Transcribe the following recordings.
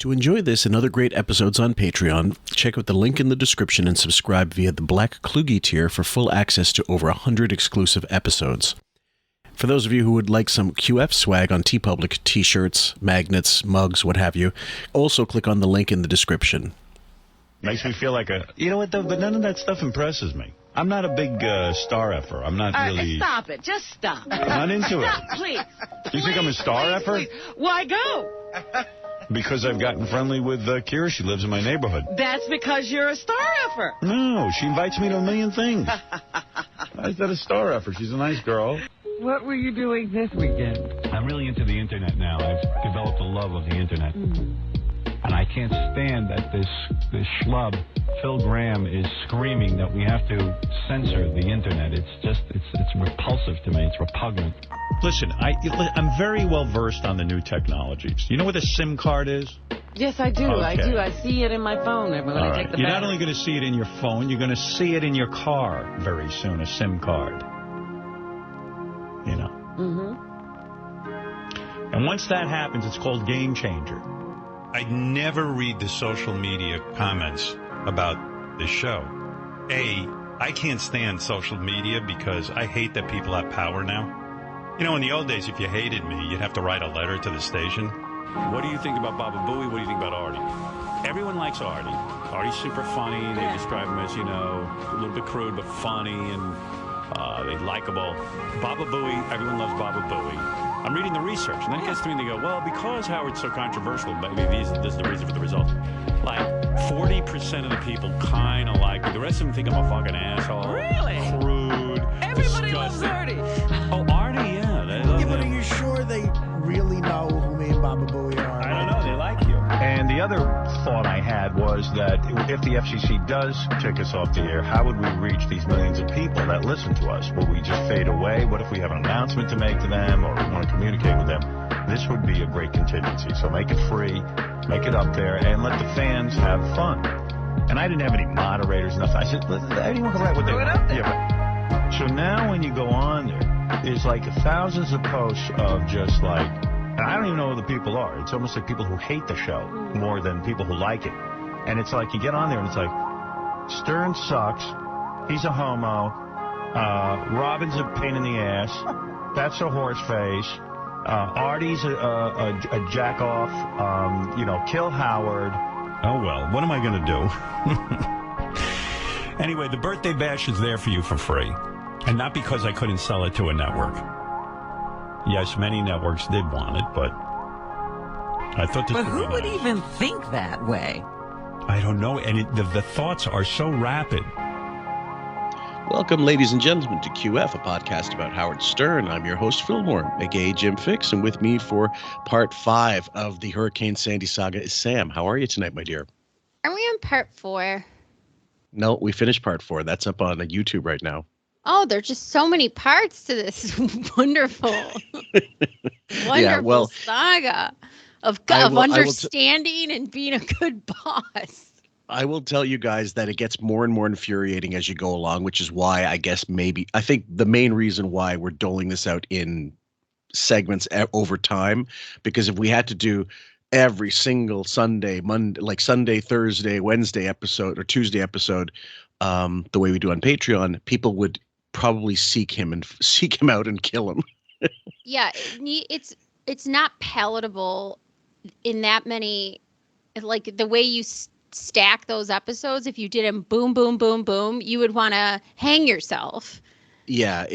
To enjoy this and other great episodes on Patreon, check out the link in the description and subscribe via the Black Kluge tier for full access to over 100 exclusive episodes. For those of you who would like some QF swag on Teepublic, t-shirts, magnets, mugs, what have you, also click on the link in the description. Makes me feel like a... You know what, though? But none of that stuff impresses me. I'm not a big star effer. I'm not really... Stop it. Just stop. I'm not into it. Stop, please. You think I'm a star effer? Please. Why go? Because I've gotten friendly with Kira. She lives in my neighborhood. That's because you're a star effer. No, she invites me to a million things. Why is that a star effer? She's a nice girl. What were you doing this weekend? I'm really into the internet now. I've developed a love of the internet. And I can't stand that this schlub, Phil Graham, is screaming that we have to censor the internet. It's repulsive to me. It's repugnant. Listen, I'm very well versed on the new technologies. You know what a SIM card is? Yes, I do. Okay. I do. I see it in my phone when I take the You're battery. not only going to see it in your phone, you're going to see it in your car very soon, a SIM card. You know. And once that happens, it's called game changer. I never read the social media comments about this show. I can't stand social media because I hate that people have power now. You know, in the old days, if you hated me, you'd have to write a letter to the station. What do you think about Baba Booey? What do you think about Artie? Everyone likes Artie. Artie's super funny. They describe him as, you know, a little bit crude, but funny and they likable. Baba Booey, everyone loves Baba Booey. I'm reading the research, and then it gets to me and they go, well, because Howard's so controversial, maybe this is the reason for the results. Like, 40% of the people kind of like me. The rest of them think I'm a fucking asshole. Really? Crude. Everybody loves disgusting. Artie. Oh, Artie, yeah. They love Yeah, but him. are you sure they really know who me and Baba Booey are? I don't know. They like you. And the other thought I had was that if the FCC does kick us off the air, how would we reach these millions of people that listen to us? Will we just fade away? What if we have an announcement to make to them or we want to communicate with them? This would be a great contingency. So make it free, make it up there, and let the fans have fun. And I didn't have any moderators, nothing. I said, anyone can write what they want. Yeah, right. So now when you go on there, there's like thousands of posts of just like, and I don't even know who the people are. It's almost like people who hate the show more than people who like it. And it's like you get on there and it's like, Stern sucks. He's a homo. Robin's a pain in the ass. That's a horse face. Artie's a jack off. Kill Howard. Oh, well, what am I going to do? Anyway, the birthday bash is there for you for free. And not because I couldn't sell it to a network. Yes, many networks did want it, but I thought this But would who be would nice. even think that way? I don't know, and the thoughts are so rapid. Welcome, ladies and gentlemen, to QF, a podcast about Howard Stern. I'm your host, Fillmore, aka Jim Fix, and with me for part 5 of the Hurricane Sandy saga is Sam. How are you tonight, my dear? Are we on part 4? No, we finished part 4. That's up on YouTube right now. Oh, there's just so many parts to this wonderful, saga of understanding and being a good boss. I will tell you guys that it gets more and more infuriating as you go along, which is why I think the main reason why we're doling this out in segments over time, because if we had to do every single Sunday, Monday, like Sunday, Thursday, Wednesday episode or Tuesday episode, the way we do on Patreon, people would probably seek him out and kill him. Yeah, it's not palatable in that many, like the way you stack those episodes. If you did them boom, boom, boom, boom, you would want to hang yourself. Yeah,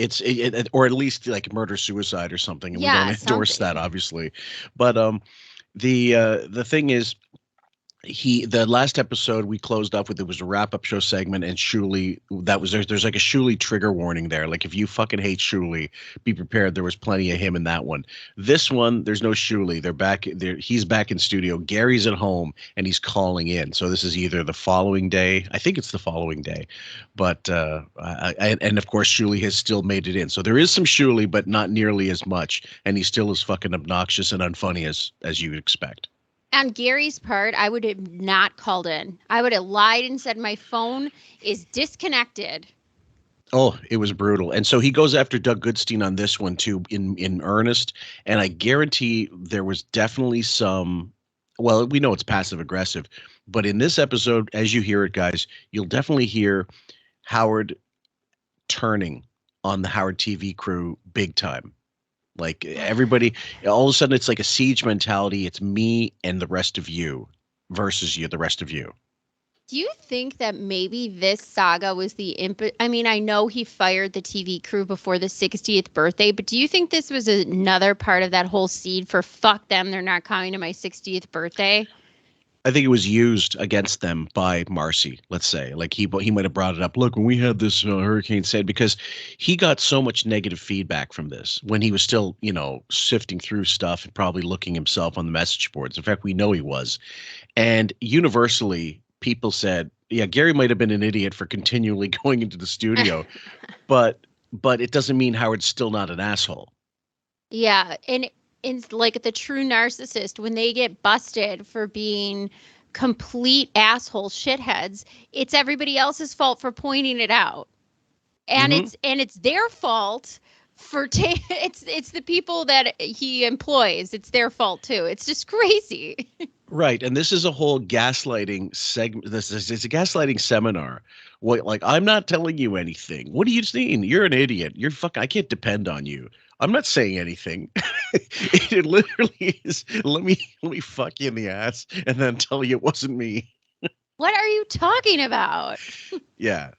or at least like murder suicide or something. And we don't endorse that, obviously. But the thing is, the last episode we closed off with, it was a wrap-up show segment, and Shuli, there's like a Shuli trigger warning there. Like, if you fucking hate Shuli, be prepared. There was plenty of him in that one. This one, there's no Shuli. They're back there. He's back in studio. Gary's at home and he's calling in. So this is either the following day. I think it's the following day, but and of course Shuli has still made it in. So there is some Shuli, but not nearly as much. And he's still as fucking obnoxious and unfunny as you would expect. On Gary's part, I would have not called in. I would have lied and said my phone is disconnected. Oh, it was brutal. And so he goes after Doug Goodstein on this one too, in earnest. And I guarantee there was definitely some well, we know it's passive aggressive, but in this episode, as you hear it, guys, you'll definitely hear Howard turning on the Howard TV crew big time. Like everybody, all of a sudden, it's like a siege mentality. It's me and the rest of you versus you, the rest of you. Do you think that maybe this saga was the input? I mean, I know he fired the TV crew before the 60th birthday, but do you think this was another part of that whole seed for fuck them, they're not coming to my 60th birthday? I think it was used against them by Marcy, let's say. Like he might have brought it up. Look, when we had this hurricane said, because he got so much negative feedback from this when he was still, sifting through stuff and probably looking himself on the message boards. In fact, we know he was. And universally, people said, yeah, Gary might have been an idiot for continually going into the studio, but it doesn't mean Howard's still not an asshole. Yeah, and it's like the true narcissist, when they get busted for being complete asshole shitheads, it's everybody else's fault for pointing it out. And it's their fault for it's the people that he employs. It's their fault too. It's just crazy. Right, and this is a whole gaslighting segment. It's a gaslighting seminar. What, like, I'm not telling you anything. What are you seeing? You're an idiot. You're fucking. I can't depend on you. I'm not saying anything. It literally is. Let me fuck you in the ass and then tell you it wasn't me. What are you talking about? Yeah.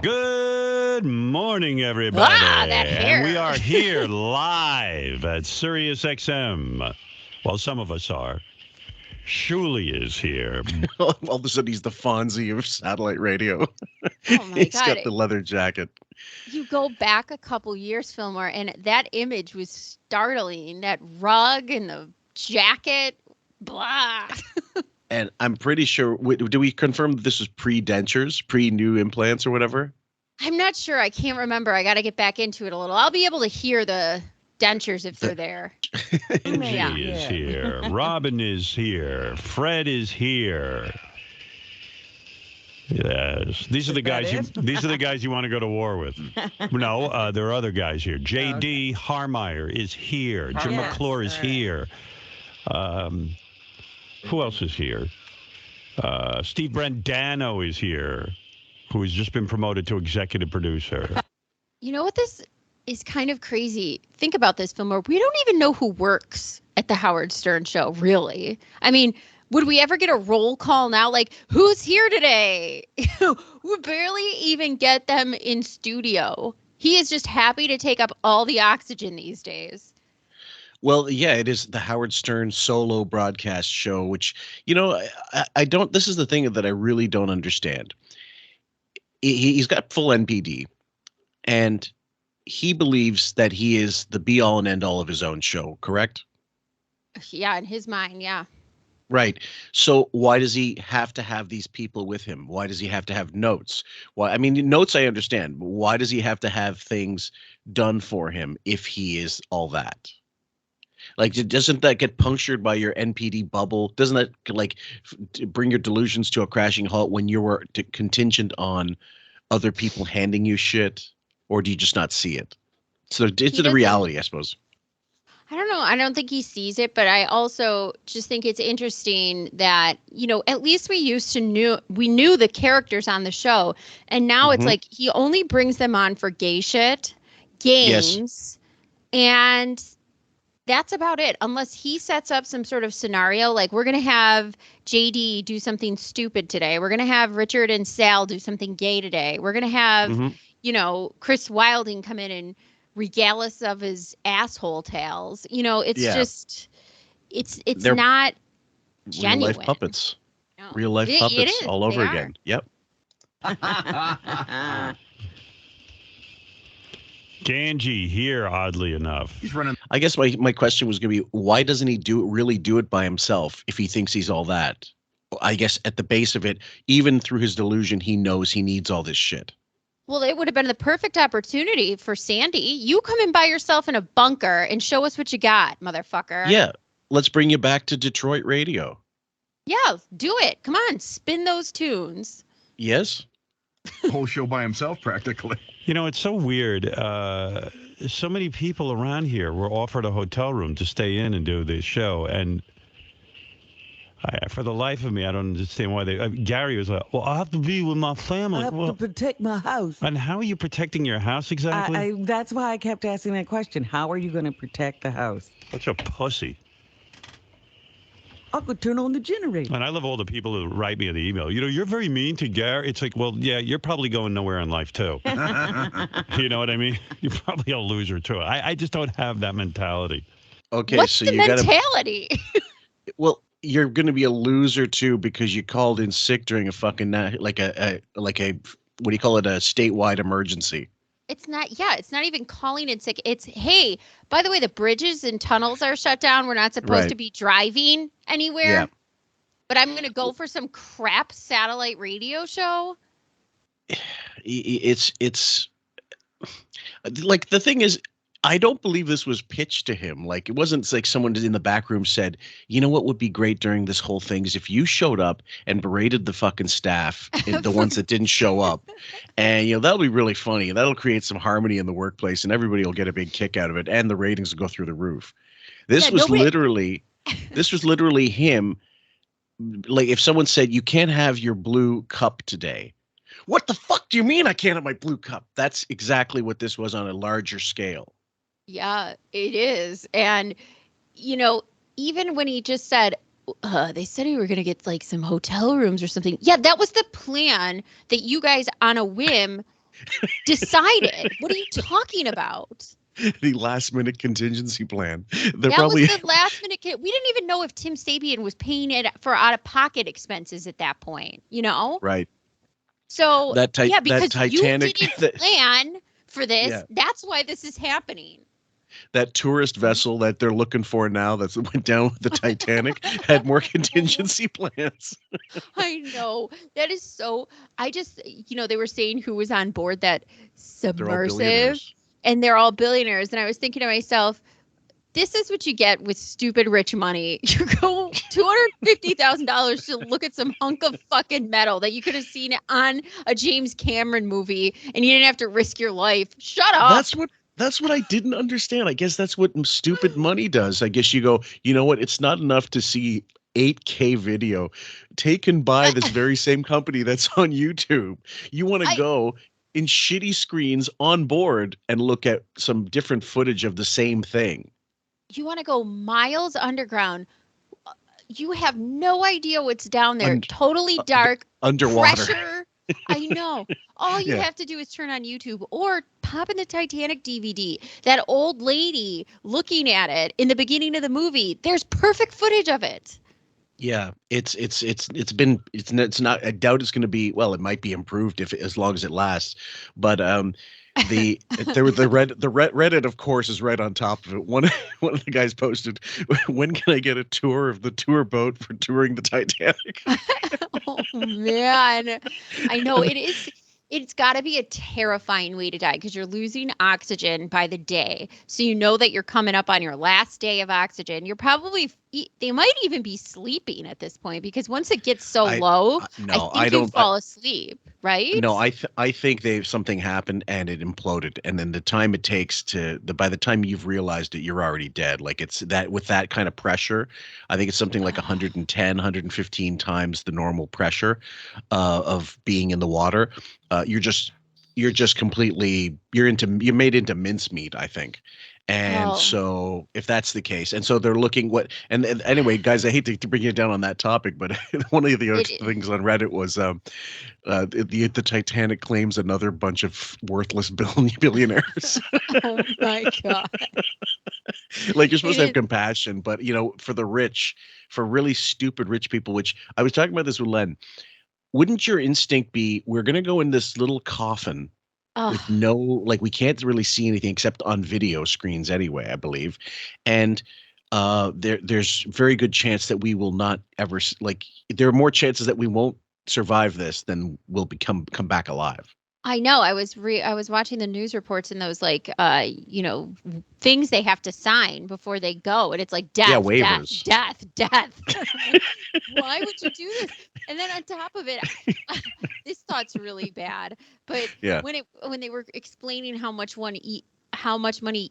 Good morning, everybody. That hair. And we are here live at Sirius XM. Well, some of us are. Shuli is here. All of a sudden, he's the Fonzie of satellite radio. Oh my He's God. got the leather jacket. You go back a couple years, Fillmore, and that image was startling. That rug and the jacket, blah. And I'm pretty sure, do we confirm that this was pre-dentures, pre-new implants or whatever? I'm not sure. I can't remember. I got to get back into it a little. I'll be able to hear the dentures if they're there. Angie is here. Robin is here. Fred is here. Yes, these are the guys. These are the guys you want to go to war with. No, there are other guys here. J.D. Harmeyer is here. Jim McClure is here. Who else is here? Steve Brandano is here, who has just been promoted to executive producer. You know what this is kind of crazy? Think about this, Fillmore. We don't even know who works at the Howard Stern show, really. I mean, would we ever get a roll call now? Like, who's here today? We barely even get them in studio. He is just happy to take up all the oxygen these days. Well, yeah, it is the Howard Stern solo broadcast show, which, I don't, this is the thing that I really don't understand. He's got full NPD, and he believes that he is the be all and end all of his own show, correct? Yeah, in his mind, yeah. Right. So why does he have to have these people with him? Why does he have to have notes? Why? I mean, notes I understand, but why does he have to have things done for him if he is all that? Like, doesn't that get punctured by your NPD bubble? Doesn't that bring your delusions to a crashing halt when you were contingent on other people handing you shit, or do you just not see it? So it's the reality, I suppose. I don't know. I don't think he sees it, but I also just think it's interesting that, at least we knew the characters on the show, and now it's like he only brings them on for gay shit, games, and that's about it. Unless he sets up some sort of scenario, like we're going to have JD do something stupid today. We're going to have Richard and Sal do something gay today. We're going to have, Chris Wilding come in and regale us of his asshole tales. It's just, they're not genuine. Real life puppets. No. Real life puppets all over again. Yep. Ganji here, oddly enough. He's running. I guess my question was going to be, why doesn't he really do it by himself if he thinks he's all that? I guess at the base of it, even through his delusion, he knows he needs all this shit. Well, it would have been the perfect opportunity for Sandy. You come in by yourself in a bunker and show us what you got, motherfucker. Yeah. Let's bring you back to Detroit radio. Yeah, do it. Come on, spin those tunes. Yes. Whole show by himself, practically. It's so weird. So many people around here were offered a hotel room to stay in and do this show, and For the life of me, I don't understand why they. Gary was like, "Well, I have to be with my family. I have to protect my house." And how are you protecting your house exactly? That's why I kept asking that question. How are you going to protect the house? Such a pussy. I could turn on the generator. And I love all the people who write me an email. You're very mean to Gary. It's like, well, yeah, you're probably going nowhere in life too. You know what I mean? You're probably a loser too. I just don't have that mentality. Okay, what's so the you mentality? Well, you're going to be a loser too because you called in sick during a fucking like a what do you call it, a statewide emergency. It's not even calling in sick. It's, hey, by the way, the bridges and tunnels are shut down. We're not supposed to be driving anywhere. Yeah. But I'm going to go for some crap satellite radio show. It's like, the thing is, I don't believe this was pitched to him. Like, it wasn't like someone in the back room said, you know what would be great during this whole thing is if you showed up and berated the fucking staff, the ones that didn't show up. And, that'll be really funny. That'll create some harmony in the workplace and everybody will get a big kick out of it. And the ratings will go through the roof. This was literally him. Like, if someone said, you can't have your blue cup today. What the fuck do you mean I can't have my blue cup? That's exactly what this was on a larger scale. Yeah, it is. And, even when he just said, they said we were going to get like some hotel rooms or something. Yeah, that was the plan that you guys on a whim decided. What are you talking about? The last minute contingency plan. Was the last minute. We didn't even know if Tim Sabian was paying it for out of pocket expenses at that point, Right. So because that Titanic, you didn't plan for this. Yeah. That's why this is happening. That tourist vessel that they're looking for now that went down with the Titanic had more contingency plans. I know. That is so. I just, they were saying who was on board that submersive, and they're all billionaires. And I was thinking to myself, this is what you get with stupid rich money. You go $250,000 to look at some hunk of fucking metal that you could have seen on a James Cameron movie, and you didn't have to risk your life. Shut up. That's what I didn't understand. I guess that's what stupid money does. I guess you go, you know what? It's not enough to see 8K video taken by this very same company that's on YouTube. You want to go in shitty screens on board and look at some different footage of the same thing. You want to go miles underground. You have no idea what's down there. Totally dark. Underwater. Pressure. I know. All you have to do is turn on YouTube or pop in the Titanic DVD. That old lady looking at it in the beginning of the movie. There's perfect footage of it. Yeah, it's not. I doubt it's going to be. Well, it might be improved as long as it lasts. But the Reddit, of course, is right on top of it. One of the guys posted, when can I get a tour of the tour boat for touring the Titanic? Oh man, I know it is. It's got to be a terrifying way to die because you're losing oxygen by the day. So you know that you're coming up on your last day of oxygen. You're probably, they might even be sleeping at this point because once it gets so low, I think you fall asleep, right? No, I think something happened and it imploded. And then the time it takes by the time you've realized it, you're already dead. Like it's that with that kind of pressure, I think it's something like 110, 115 times the normal pressure of being in the water. You're made into mincemeat, I think. And so if that's the case, and so they're looking and anyway, guys, I hate to bring you down on that topic, but one of the other things on Reddit was the Titanic claims another bunch of worthless billionaires. Oh my God. Like, you're supposed to have compassion, but for the rich, for really stupid rich people, which I was talking about this with Len. Wouldn't your instinct be, we're going to go in this little coffin with we can't really see anything except on video screens anyway, I believe. And there's very good chance that we will not ever, there are more chances that we won't survive this than we'll come back alive. I know. I was watching the news reports and those things they have to sign before they go, and it's like death, waivers. death. Why would you do this? And then on top of it, this thought's really bad. But when they were explaining how much money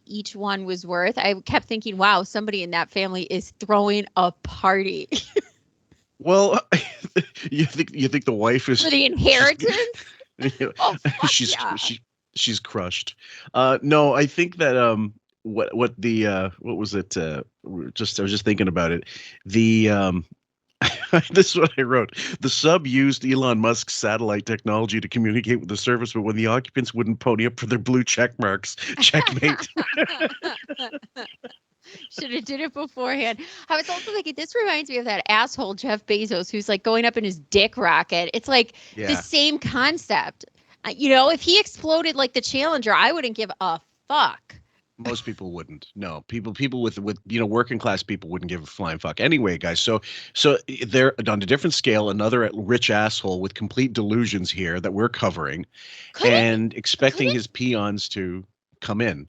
each one was worth, I kept thinking, wow, somebody in that family is throwing a party. Well, you think the wife is For the inheritance? Oh, fuck she's yeah. she's crushed. No, I think that what what was it? I was just thinking about it. The this is what I wrote. The sub used Elon Musk's satellite technology to communicate with the service, but when the occupants wouldn't pony up for their blue check marks, checkmate. Should have did it beforehand. I was also thinking, this reminds me of that asshole Jeff Bezos who's like going up in his dick rocket. It's like the same concept. If he exploded like the Challenger, I wouldn't give a fuck. Most people wouldn't. No, people with working class people wouldn't give a flying fuck. Anyway, guys, so they're on a different scale. Another rich asshole with complete delusions here that we're covering, and expecting his peons to come in.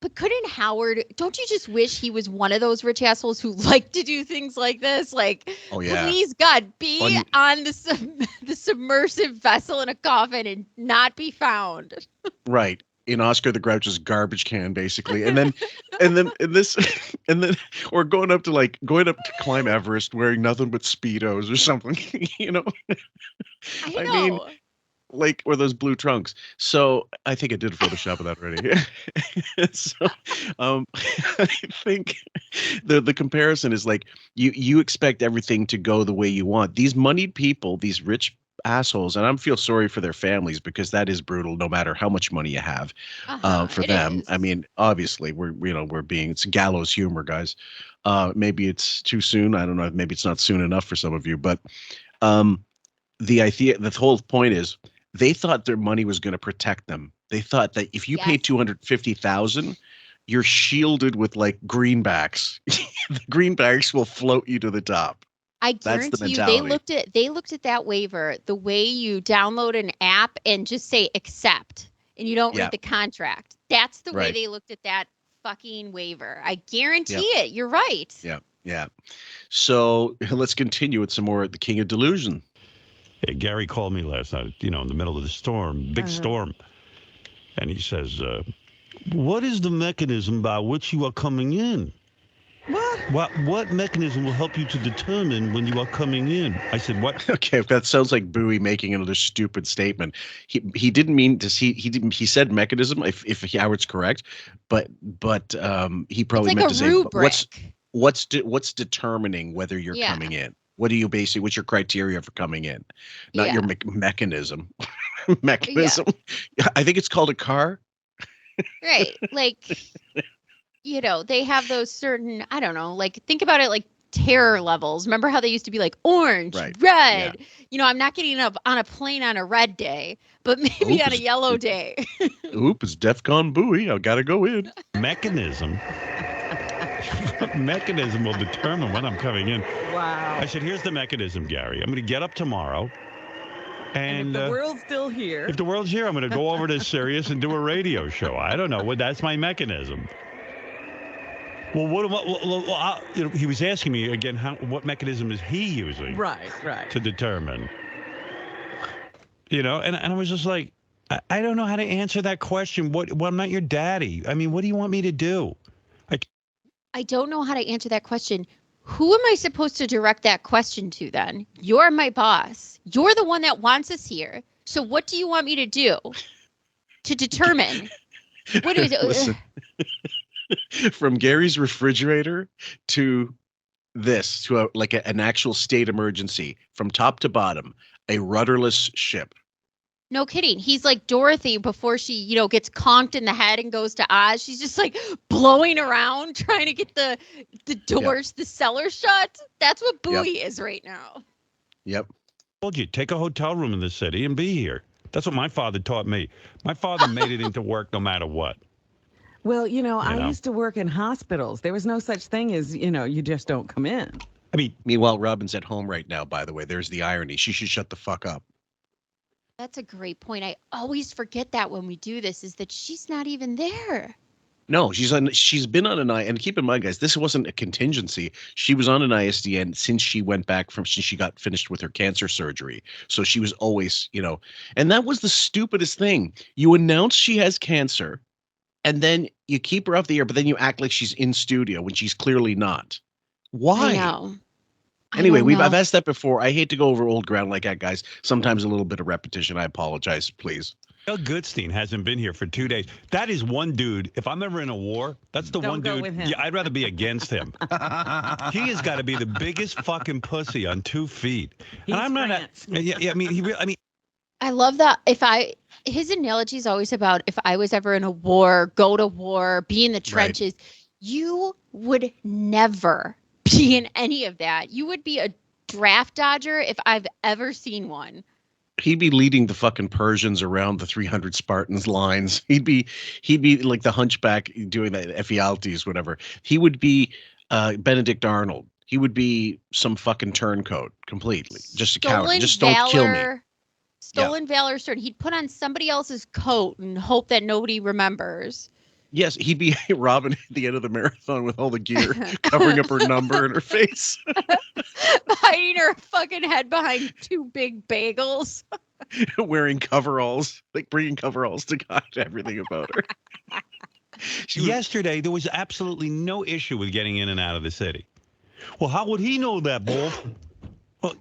But couldn't Howard? Don't you just wish he was one of those rich assholes who like to do things like this? Like, please God, be on the submersive vessel in a coffin and not be found. Right. In Oscar the Grouch's garbage can, basically, and then or going up to climb Everest wearing nothing but Speedos or something, I mean, or those blue trunks. So I think I did Photoshop of that already. So I think the comparison is like you expect everything to go the way you want. These moneyed people, these rich assholes, and I feel sorry for their families because that is brutal no matter how much money you have for them. I mean, obviously it's gallows humor, guys. Maybe it's too soon. I don't know. Maybe it's not soon enough for some of you, but the whole point is they thought their money was going to protect them. They thought that if you pay $250,000, you're shielded with like greenbacks. The greenbacks will float you to the top. I guarantee you they looked at that waiver the way you download an app and just say accept and you don't read the contract. That's the way they looked at that fucking waiver. I guarantee it. You're right. Yeah. Yeah. So let's continue with some more The King of Delusion. Hey, Gary called me last night, in the middle of the storm, big storm. And he says, what is the mechanism by which you are coming in? What mechanism will help you to determine when you are coming in? I said, what? Okay, that sounds like Bowie making another stupid statement. He didn't mean to see. He said mechanism. If Howard's correct, but he probably meant to say what's determining whether you're coming in. What do you basically? What's your criteria for coming in? Not your mechanism. Mechanism. Yeah. I think it's called a car. Right, like. They have those certain, I don't know, like think about it like terror levels. Remember how they used to be like orange, red? Yeah. I'm not getting up on a plane on a red day, but maybe on a yellow day. It's DEFCON Bowie. I gotta go in. Mechanism will determine when I'm coming in. Wow. I said, here's the mechanism, Gary. I'm going to get up tomorrow. And if the world's still here. If the world's here, I'm going to go over to Sirius and do a radio show. I don't know. That's my mechanism. Well, he was asking me again, what mechanism is he using? Right. To determine. And I was just like, I don't know how to answer that question. I'm not your daddy. I mean, what do you want me to do? I don't know how to answer that question. Who am I supposed to direct that question to then? You're my boss. You're the one that wants us here. So what do you want me to do to determine? What is it? Listen. From Gary's refrigerator to this, to an actual state emergency, from top to bottom, a rudderless ship. No kidding. He's like Dorothy before she, gets conked in the head and goes to Oz. She's just like blowing around trying to get the doors, the cellar shut. That's what Bowie is right now. Yep. I told you, take a hotel room in the city and be here. That's what my father taught me. My father made it into work no matter what. Well, I used to work in hospitals. There was no such thing as, you just don't come in. I mean, meanwhile, Robin's at home right now, by the way. There's the irony. She should shut the fuck up. That's a great point. I always forget that when we do this, is that she's not even there. No, she's been on an and keep in mind, guys, this wasn't a contingency. She was on an ISDN since she got finished with her cancer surgery. So she was always, and that was the stupidest thing. You announce she has cancer. And then you keep her off the air, but then you act like she's in studio when she's clearly not. Why? I know. Anyway, I've asked that before. I hate to go over old ground like that, guys. Sometimes a little bit of repetition. I apologize, please. Doug Goodstein hasn't been here for 2 days. That is one dude. If I'm ever in a war, that's the one dude. Yeah, I'd rather be against him. He has got to be the biggest fucking pussy on 2 feet. He's and I'm not. I mean, I love that. His analogy is always about if I was ever in a war, go to war, be in the trenches. Right. You would never be in any of that. You would be a draft dodger if I've ever seen one. He'd be leading the fucking Persians around the 300 Spartans lines. He'd be like the hunchback doing the Ephialtes, whatever. He would be Benedict Arnold. He would be some fucking turncoat completely. Just a coward. Just don't kill me. Stolen valor sword. He'd put on somebody else's coat and hope that nobody remembers. Yes, he'd be Robin at the end of the marathon with all the gear, covering up her number and her face. Hiding her fucking head behind 2 big bagels. Wearing coveralls, like bringing coveralls to hide everything about her. Yesterday, there was absolutely no issue with getting in and out of the city. Well, how would he know that, Bull? Well,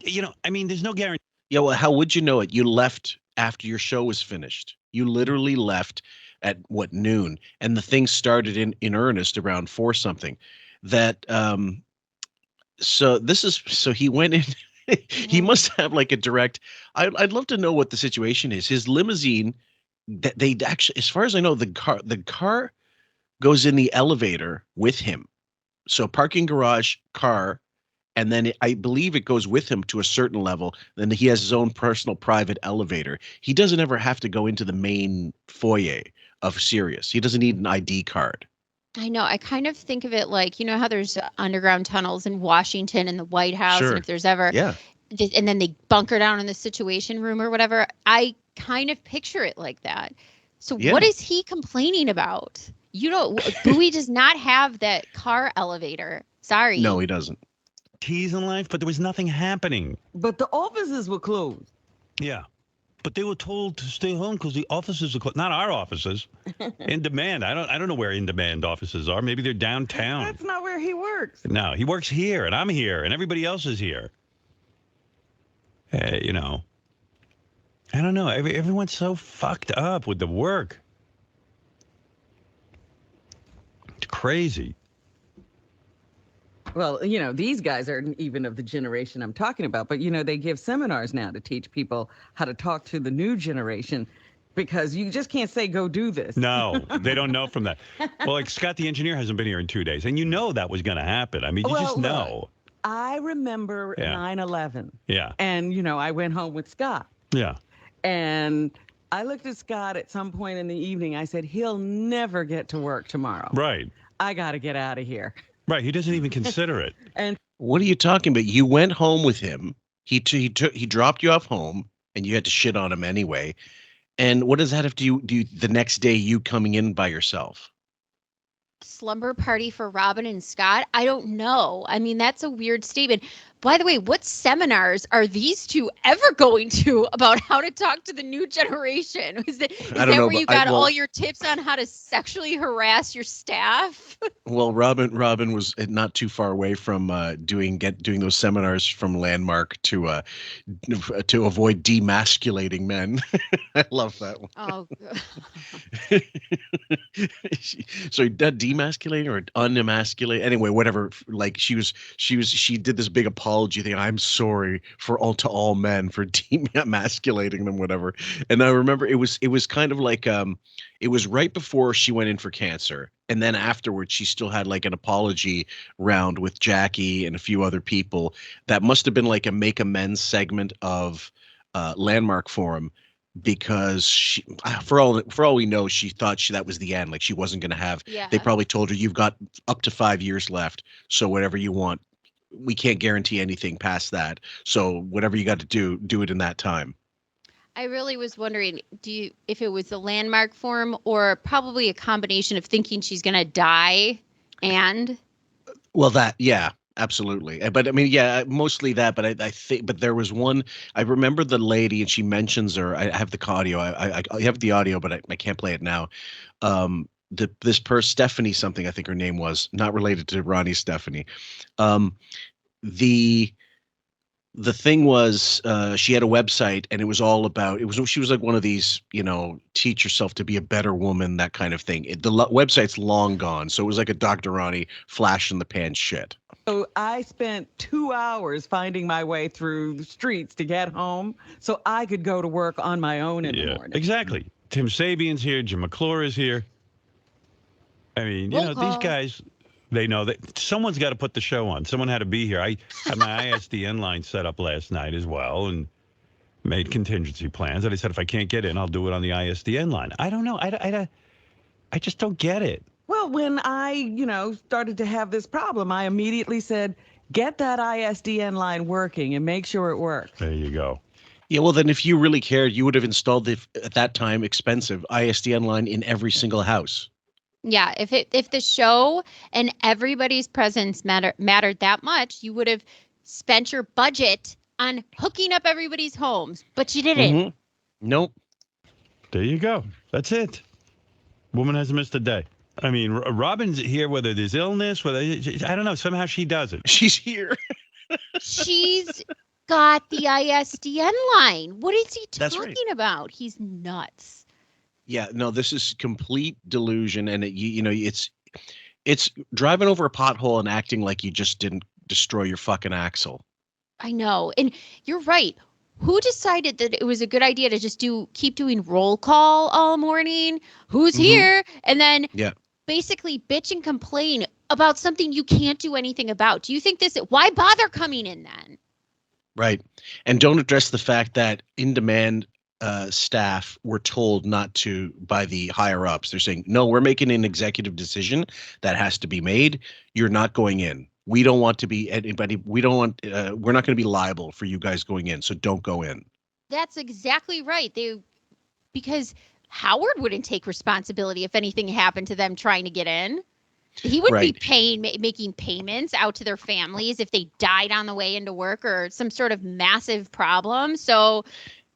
I mean, there's no guarantee. Yeah, well, how would you know it? You left after your show was finished. You literally left at noon, and the thing started in earnest around 4 something. That so he went in. He must have like a direct. I'd love to know what the situation is. His limousine, that they actually, as far as I know, the car goes in the elevator with him. So parking garage, car. And then I believe it goes with him to a certain level. Then he has his own personal private elevator. He doesn't ever have to go into the main foyer of Sirius. He doesn't need an ID card. I know. I kind of think of it like, how there's underground tunnels in Washington and the White House. Sure. And if there's ever, and then they bunker down in the Situation Room or whatever. I kind of picture it like that. So what is he complaining about? Bowie does not have that car elevator. Sorry. No, he doesn't. Keys in life, but there was nothing happening. But the offices were closed. Yeah. But they were told to stay home because the offices are closed. Not our offices. In Demand. I don't know where In Demand offices are. Maybe they're downtown. That's not where he works. No, he works here, and I'm here, and everybody else is here. I don't know. Everyone's so fucked up with the work. It's crazy. Well, these guys aren't even of the generation I'm talking about, but, they give seminars now to teach people how to talk to the new generation because you just can't say, go do this. No, they don't know from that. Well, like Scott the engineer hasn't been here in 2 days, and that was going to happen. I mean, you just know. I remember 9/11. Yeah. And, I went home with Scott. Yeah. And I looked at Scott at some point in the evening. I said, he'll never get to work tomorrow. Right. I got to get out of here. Right, he doesn't even consider it. And what are you talking about? You went home with him. He dropped you off home, and you had to shit on him anyway. And what does that have to do the next day? You coming in by yourself? Slumber party for Robin and Scott? I don't know. I mean, that's a weird statement. By the way, what seminars are these two ever going to about how to talk to the new generation? Is that where you got all your tips on how to sexually harass your staff? Well, Robin was not too far away from doing those seminars from Landmark to avoid demasculating men. I love that one. Oh, so demasculating or unemasculating? Anyway, whatever. Like she did this big apology thing. I'm sorry to all men for demasculating them, whatever. And I remember it was kind of like it was right before she went in for cancer, and then afterwards she still had like an apology round with Jackie and a few other people. That must have been like a make amends segment of Landmark Forum, because she, for all we know, she thought that was the end. Like she wasn't going to have. Yeah. They probably told her, you've got up to 5 years left, so whatever you want. We can't guarantee anything past that. So whatever you got to do it in that time. I really was wondering, if it was the Landmark Forum or probably a combination of thinking she's going to die and. Well, absolutely. But I mean, mostly that. But I think, but there was one. I remember the lady, and she mentions her. I have the audio. I have the audio, but I can't play it now. This person, Stephanie something, I think her name was, not related to Ronnie Stephanie. the thing was, she had a website, and it was all about. She was like one of these, teach yourself to be a better woman, that kind of thing. The website's long gone, so it was like a Dr. Ronnie flash in the pan shit. So I spent 2 hours finding my way through the streets to get home, so I could go to work on my own in the morning. Exactly. Tim Sabian's here. Jim McClure is here. I mean, these guys. They know that someone's got to put the show on. Someone had to be here. I had my ISDN line set up last night as well and made contingency plans. And I said, if I can't get in, I'll do it on the ISDN line. I don't know. I just don't get it. Well, when I, started to have this problem, I immediately said, get that ISDN line working and make sure it works. There you go. Yeah, well, then if you really cared, you would have installed the, at that time, expensive ISDN line in every single house. Yeah, if the show and everybody's presence mattered that much, you would have spent your budget on hooking up everybody's homes, but you didn't. Mm-hmm. Nope. There you go. That's it. Woman hasn't missed a day. I mean, Robin's here, whether there's illness, I don't know. Somehow she does it. She's here. She's got the ISDN line. What is he That's talking right. about? He's nuts. Yeah, no, this is complete delusion, and it's driving over a pothole and acting like you just didn't destroy your fucking axle. I know, and you're right. Who decided that it was a good idea to just keep doing roll call all morning? Who's here? And then basically bitch and complain about something you can't do anything about. Do you think why bother coming in then? Right, and don't address the fact that in-demand staff were told not to by the higher ups. They're saying, no, we're making an executive decision that has to be made. You're not going in. We don't want to be anybody. We're not going to be liable for you guys going in. So don't go in. That's exactly right. Because Howard wouldn't take responsibility if anything happened to them trying to get in. He wouldn't be making payments out to their families if they died on the way into work or some sort of massive problem. So,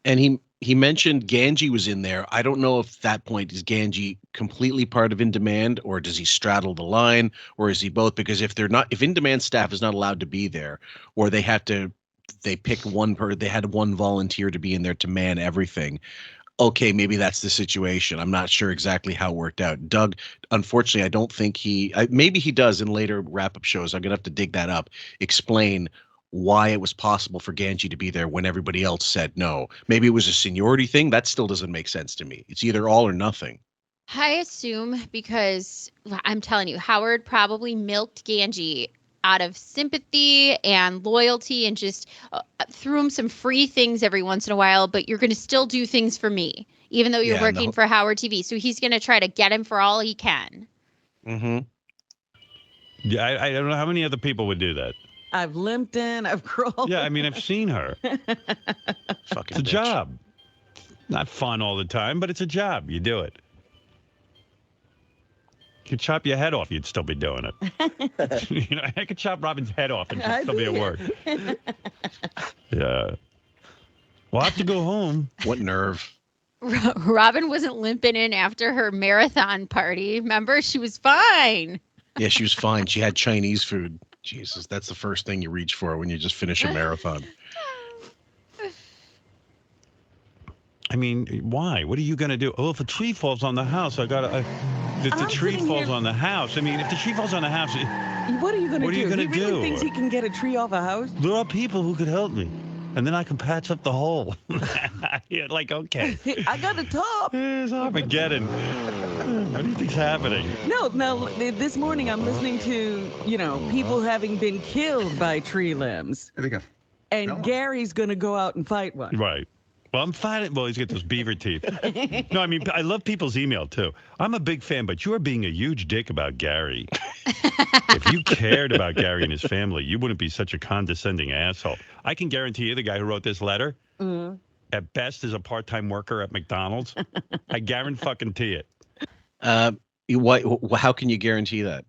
and he mentioned Ganji was in there. I don't know if that point is Ganji completely part of In Demand, or does he straddle the line, or is he both? Because if In Demand staff is not allowed to be there, or they pick they had one volunteer to be in there to man everything. Okay, maybe that's the situation. I'm not sure exactly how it worked out. Doug, unfortunately, I don't think maybe he does in later wrap-up shows. I'm gonna have to dig that up. Explain why it was possible for Ganji to be there when everybody else said no. Maybe it was a seniority thing. That still doesn't make sense to me. It's either all or nothing. I assume because I'm telling you, Howard probably milked Ganji out of sympathy and loyalty and just threw him some free things every once in a while, but you're going to still do things for me, even though you're working for Howard TV. So he's going to try to get him for all he can. Mm-hmm. Yeah, I don't know how many other people would do that. I've limped in, I've crawled. Yeah, I mean, I've seen her. Fucking it's a job. Not fun all the time, but it's a job. You do it. You could chop your head off, you'd still be doing it. I could chop Robin's head off and she'd still be at work. Yeah. Well, I have to go home. What nerve. Robin wasn't limping in after her marathon party. Remember? She was fine. Yeah, she was fine. She had Chinese food. Jesus, that's the first thing you reach for when you just finish a marathon. I mean, why? What are you going to do? Oh, if a tree falls on the house, I got to... If the tree falls on the house, I mean, if the tree falls on the house... What are you going to do? He really thinks he can get a tree off a house? There are people who could help me. And then I can patch up the hole. Yeah, like, okay. I got a top. It's Armageddon. What do you think's happening? No, this morning I'm listening to, people having been killed by tree limbs. There we go. And Gary's going to go out and fight one. Right. Well, I'm fighting. Well, he's got those beaver teeth. No, I mean, I love people's email, too. I'm a big fan, but you are being a huge dick about Gary. If you cared about Gary and his family, you wouldn't be such a condescending asshole. I can guarantee you the guy who wrote this letter, at best, is a part-time worker at McDonald's. I guarantee it. How can you guarantee that?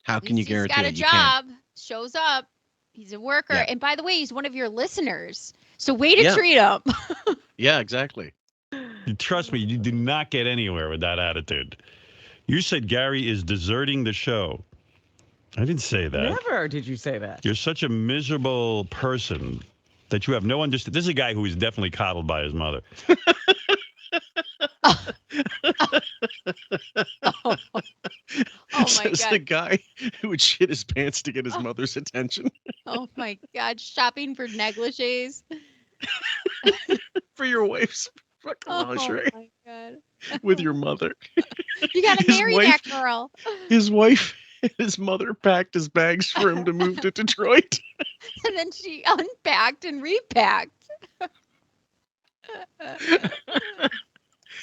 How can you guarantee that? He's got a job, shows up, he's a worker. Yeah. And by the way, he's one of your listeners. So way to treat him. Yeah, exactly. Trust me, you do not get anywhere with that attitude. You said Gary is deserting the show. I didn't say that. Never did you say that. You're such a miserable person that you have no understanding. This is a guy who is definitely coddled by his mother. Oh my Says God. the guy who would shit his pants to get his mother's attention. Oh my God. Shopping for negligees. For your wife's fucking lingerie. Oh my God. With your mother. You got to marry that girl. His wife and his mother packed his bags for him to move to Detroit. And then she unpacked and repacked.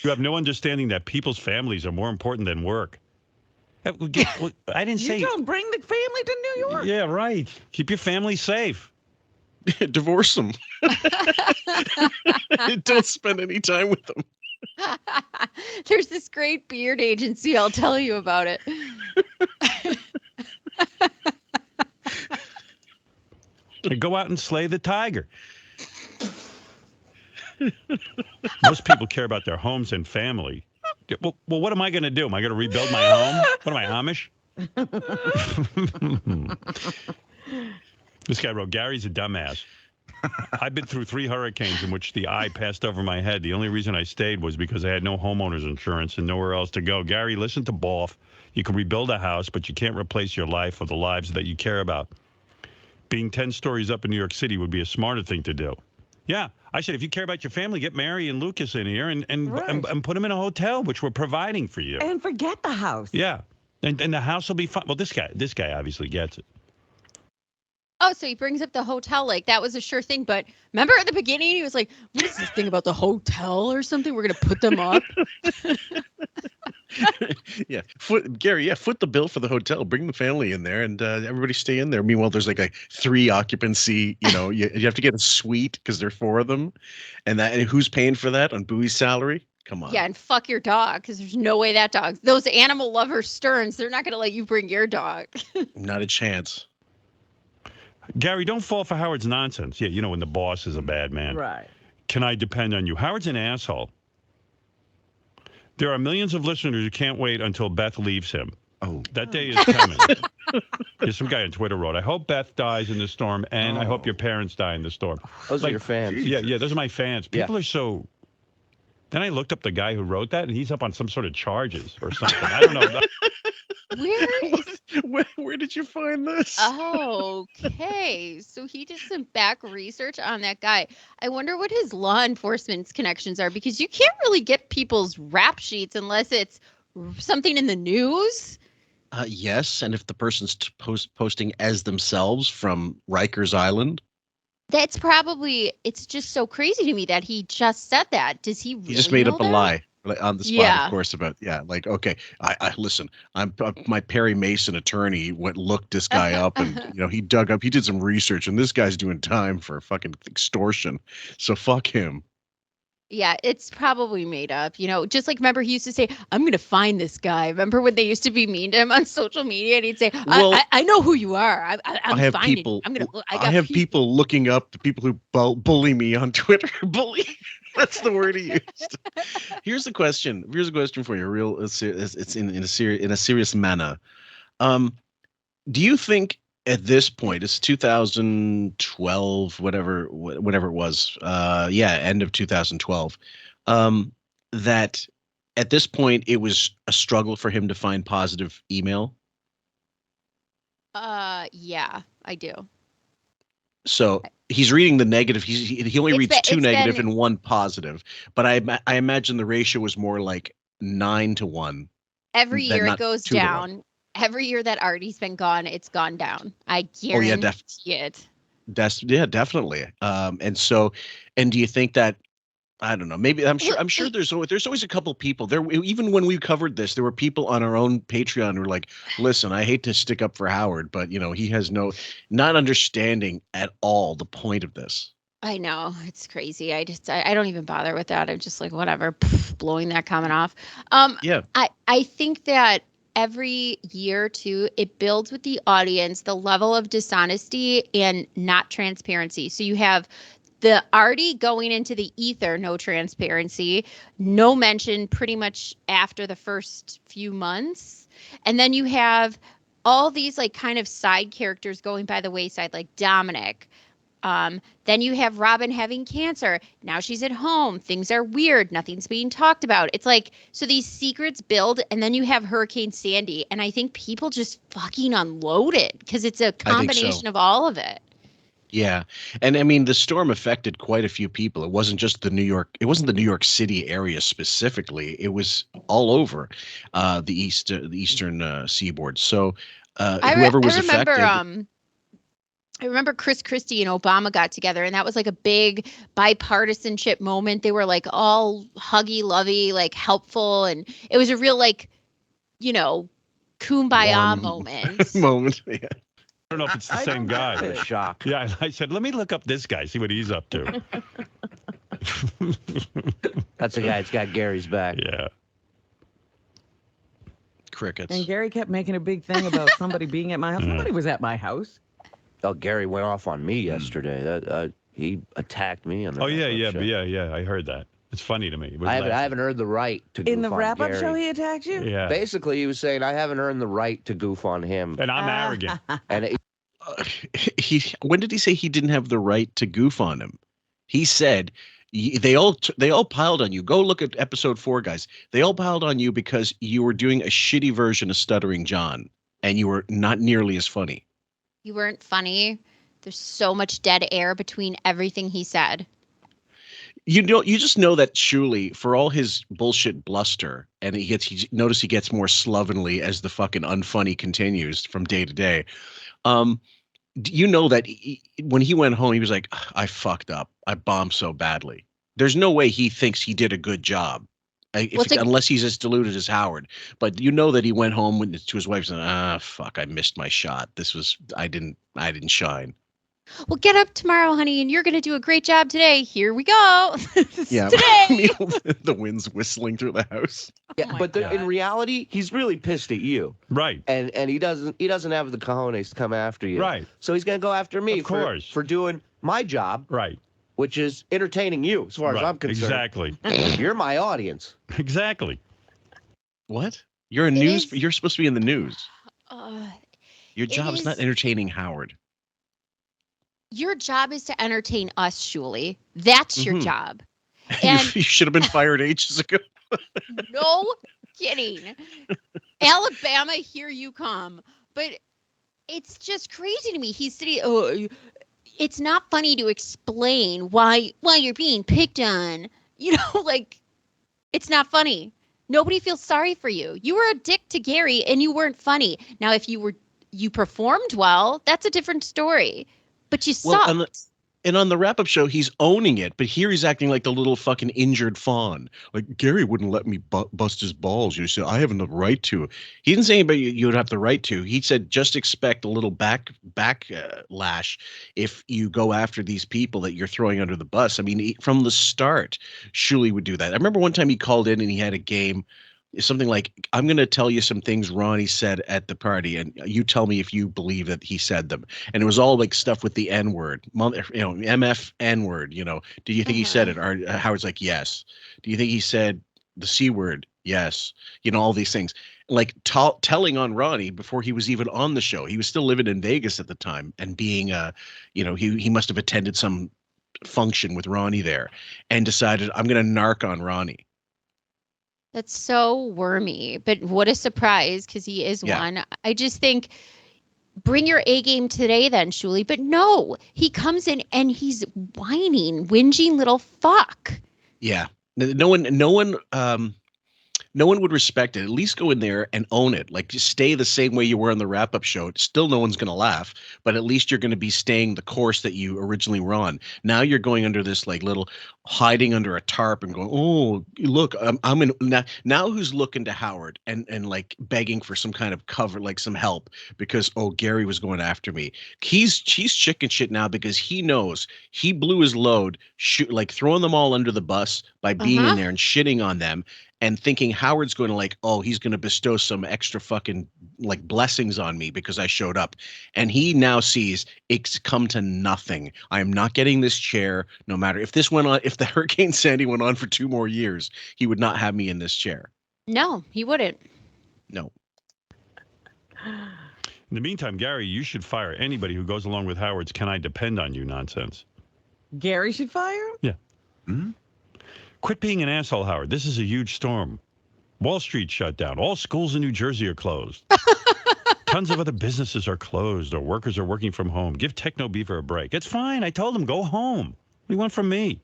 You have no understanding that people's families are more important than work. I didn't say... You don't bring the family to New York. Yeah, right. Keep your family safe. Divorce them. Don't spend any time with them. There's this great beard agency. I'll tell you about it. Go out and slay the tiger. Most people care about their homes and family. Well, what am I going to do? Am I going to rebuild my home? What am I, Amish? This guy wrote, Gary's a dumbass. I've been through 3 hurricanes in which the eye passed over my head. The only reason I stayed was because I had no homeowner's insurance and nowhere else to go. Gary, listen to Boff. You can rebuild a house, but you can't replace your life or the lives that you care about. Being 10 stories up in New York City would be a smarter thing to do. Yeah, I said, if you care about your family, get Mary and Lucas in here and put them in a hotel, which we're providing for you. And forget the house. Yeah, and the house will be fine. Well, this guy obviously gets it. Oh, so he brings up the hotel like that was a sure thing. But remember at the beginning, he was like, what is this thing about the hotel or something? We're going to put them up. Yeah, foot the bill for the hotel. Bring the family in there and everybody stay in there. Meanwhile, there's like a 3 occupancy. You have to get a suite because there are 4 of them, and who's paying for that on Bowie's salary? Come on. Yeah, and fuck your dog because there's no way that dog. Those animal lovers Stearns, they're not going to let you bring your dog. Not a chance. Gary, don't fall for Howard's nonsense. Yeah, when the boss is a bad man. Right. Can I depend on you? Howard's an asshole. There are millions of listeners who can't wait until Beth leaves him. Oh. That day is coming. There's some guy on Twitter wrote, I hope Beth dies in the storm, and I hope your parents die in the storm. Those are your fans. Yeah, those are my fans. People are so... Then I looked up the guy who wrote that, and he's up on some sort of charges or something. I don't know. Where did you find this? Okay, so he did some back research on that guy. I wonder what his law enforcement's connections are, because you can't really get people's rap sheets unless it's something in the news. Yes, and if the person's posting as themselves from Rikers Island. That's probably, it's just so crazy to me that he just said that. Does he really He just made know up a that? lie on the spot, of course, about, like, okay, I listen, I'm my Perry Mason attorney looked this guy up and, he did some research and this guy's doing time for fucking extortion. So fuck him. Yeah, it's probably made up. Just like, remember he used to say, I'm going to find this guy. Remember when they used to be mean to him on social media and he'd say, I know who you are. I'm finding you. I have people looking up the people who bully me on Twitter. Bully. That's the word he used. Here's a question for you. It's in a serious manner. Do you think at this point, it's 2012, whatever it was, end of 2012, that at this point it was a struggle for him to find positive email? Yeah, I do. So he's reading the negative. He only reads 2 negative and 1 positive. But I imagine the ratio was more like 9 to 1. Every year it goes down. Every year that Artie's been gone, it's gone down. I guarantee it. Definitely. And do you think that, I don't know, maybe I'm sure there's always a couple people there. Even when we covered this, there were people on our own Patreon who were like, listen, I hate to stick up for Howard, but he has not understanding at all the point of this. I know, it's crazy. I don't even bother with that. I'm just like, whatever, blowing that comment off. Yeah. I think that every year too, it builds with the audience the level of dishonesty and not transparency. So you have the Artie going into the ether, no transparency, no mention pretty much after the first few months. And then you have all these like kind of side characters going by the wayside, like Dominic, Then you have Robin having cancer. Now she's at home. Things are weird. Nothing's being talked about. It's like, so these secrets build, and then you have Hurricane Sandy. And I think people just fucking unloaded because it's a combination of all of it. Yeah. And I mean, the storm affected quite a few people. It wasn't just the New York City area specifically. It was all over the eastern seaboard. So whoever was affected. I remember Chris Christie and Obama got together, and that was like a big bipartisanship moment. They were like all huggy, lovey, like helpful. And it was a real like, kumbaya moment. Moment. Yeah. I don't know if it's the same guy. A shock. Yeah, I said, let me look up this guy, see what he's up to. That's the guy that's got Gary's back. Yeah. Crickets. And Gary kept making a big thing about somebody being at my house. Nobody was at my house. Oh, Gary went off on me yesterday. That he attacked me on the yeah. I heard that. It's funny to me. I haven't earned the right to goof on Gary. In the wrap-up show, he attacked you? Yeah. Basically, he was saying I haven't earned the right to goof on him. And I'm arrogant. And when did he say he didn't have the right to goof on him? He said they all piled on you. Go look at episode 4, guys. They all piled on you because you were doing a shitty version of Stuttering John, and you were not nearly as funny. You weren't funny. There's so much dead air between everything he said. You just know that Shuli, for all his bullshit bluster, and he gets more slovenly as the fucking unfunny continues from day to day. You know that when he went home, he was like, I fucked up. I bombed so badly. There's no way he thinks he did a good job. Unless he's as deluded as Howard. But you know that he went home to his wife and said, fuck, I missed my shot. I didn't shine. Well, get up tomorrow, honey, and you're going to do a great job today. Here we go. Yeah. Today. The wind's whistling through the house. Yeah, but in reality, he's really pissed at you. Right. And he doesn't have the cojones to come after you. Right. So he's going to go after me for doing my job. Right. Which is entertaining you, as far as I'm concerned. Exactly. You're my audience. Exactly. What? You're you're supposed to be in the news. Your job is not entertaining Howard. Your job is to entertain us, Shuli. That's your job. And you should have been fired ages ago. No kidding. Alabama, here you come. But it's just crazy to me. He's sitting. It's not funny to explain why you're being picked on. It's not funny. Nobody feels sorry for you. You were a dick to Gary and you weren't funny. Now, if you performed well, that's a different story. But you sucked. And on the wrap-up show, he's owning it, but here he's acting like the little fucking injured fawn. Like, Gary wouldn't let me bust his balls. You said, I haven't the right to. He didn't say anybody you would have the right to. He said, just expect a little backlash if you go after these people that you're throwing under the bus. I mean, from the start, Shuli would do that. I remember one time he called in and he had a game, something like, I'm going to tell you some things Ronnie said at the party, and you tell me if you believe that he said them. And it was all like stuff with the N-word, MF N-word, Do you think he said it? Or Howard's like, yes. Do you think he said the C-word? Yes. All these things. Like telling on Ronnie before he was even on the show. He was still living in Vegas at the time and being, he must have attended some function with Ronnie there and decided, I'm going to narc on Ronnie. That's so wormy, but what a surprise, because he is one. I just think, bring your A game today then, Shuli. But no, he comes in and he's whining, whinging little fuck. Yeah. No one would respect it. At least go in there and own it. Like, just stay the same way you were on the wrap-up show. Still, no one's going to laugh, but at least you're going to be staying the course that you originally were on. Now you're going under this like little hiding under a tarp and going, oh, look, I'm in now. Who's looking to Howard and like begging for some kind of cover, like some help because Gary was going after me. He's chicken shit now because he knows he blew his load, throwing them all under the bus by being in there and shitting on them. And thinking Howard's going to he's going to bestow some extra fucking blessings on me because I showed up. And he now sees it's come to nothing. I am not getting this chair. No matter if the Hurricane Sandy went on for 2 more years, he would not have me in this chair. No, he wouldn't. No. In the meantime, Gary, you should fire anybody who goes along with Howard's "Can I depend on you" nonsense. Gary should fire him? Yeah. Mm-hmm. Quit being an asshole, Howard. This is a huge storm. Wall Street shut down. All schools in New Jersey are closed. Tons of other businesses are closed or workers are working from home. Give Techno Beaver a break. It's fine. I told him, go home. What do you want from me?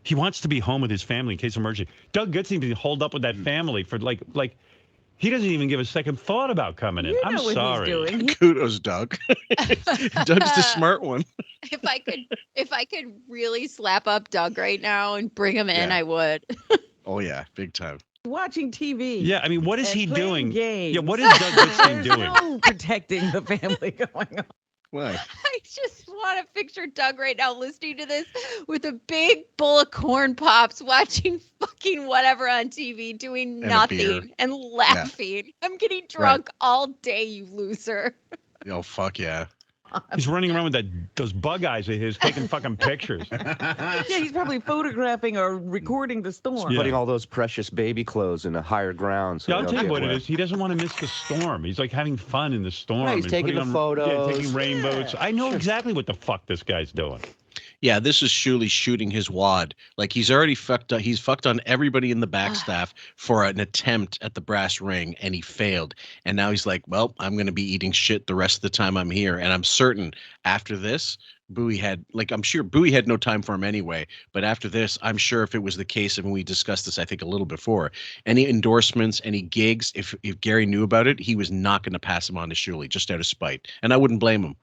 He wants to be home with his family in case of emergency. Doug gets him to hold up with that family for like he doesn't even give a second thought about coming in. You know I'm what sorry. He's doing. Kudos, Doug. Doug's the smart one. If I could really slap up Doug right now and bring him in, I would. Oh yeah, big time. Watching TV. Yeah, I mean, what is he doing? Games. Yeah, what is Doug Goodstein doing? No protecting the family going on. Why? I just want to picture Doug right now listening to this with a big bowl of corn pops, watching fucking whatever on TV, doing nothing and laughing. Yeah. I'm getting drunk all day, you loser. Oh, fuck yeah. He's running around with those bug eyes of his, taking fucking pictures. Yeah, he's probably photographing or recording the storm. Putting all those precious baby clothes in a higher ground. So I'll tell you what it is. He doesn't want to miss the storm. He's like having fun in the storm. Yeah, he's taking the photos. Yeah, taking rainbows. I know exactly what the fuck this guy's doing. Yeah, this is Shuli shooting his wad. Like he's already fucked up. He's fucked on everybody in the back staff for an attempt at the brass ring, and he failed. And now he's like, well, I'm going to be eating shit the rest of the time I'm here. And I'm certain after this, I'm sure Bowie had no time for him anyway. But after this, I'm sure if it was the case, and we discussed this, I think, a little before, any endorsements, any gigs, if Gary knew about it, he was not going to pass him on to Shuli just out of spite. And I wouldn't blame him.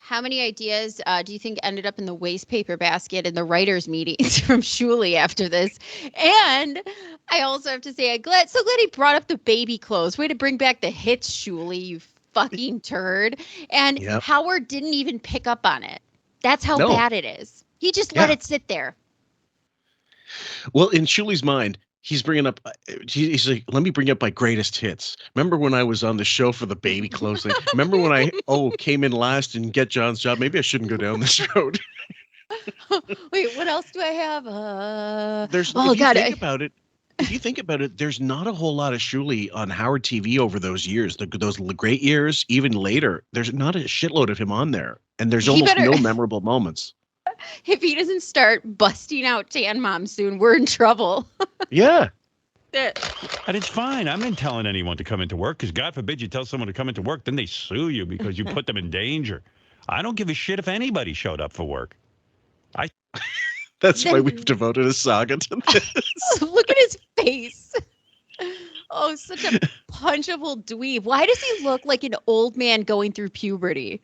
How many ideas do you think ended up in the waste paper basket in the writers' meetings from Shuli after this? And I also have to say, so glad he brought up the baby clothes. Way to bring back the hits, Shuli, you fucking turd. And Howard didn't even pick up on it. That's how bad it is. He just let it sit there. Well, in Shuli's mind, he's bringing up, he's like, let me bring up my greatest hits. Remember when I was on the show for the baby clothes thing? Remember when I, came in last and Get John's Job? Maybe I shouldn't go down this road. Wait, what else do I have? If you think about it, there's not a whole lot of Shuli on Howard TV over those years, those great years, even later. There's not a shitload of him on there. And there's almost no memorable moments. If he doesn't start busting out Tan Mom soon, we're in trouble. Yeah. And it's fine. I'm not telling anyone to come into work because God forbid you tell someone to come into work, then they sue you because you put them in danger. I don't give a shit if anybody showed up for work. That's why we've devoted a saga to this. Look at his face. Oh, such a punchable dweeb. Why does he look like an old man going through puberty?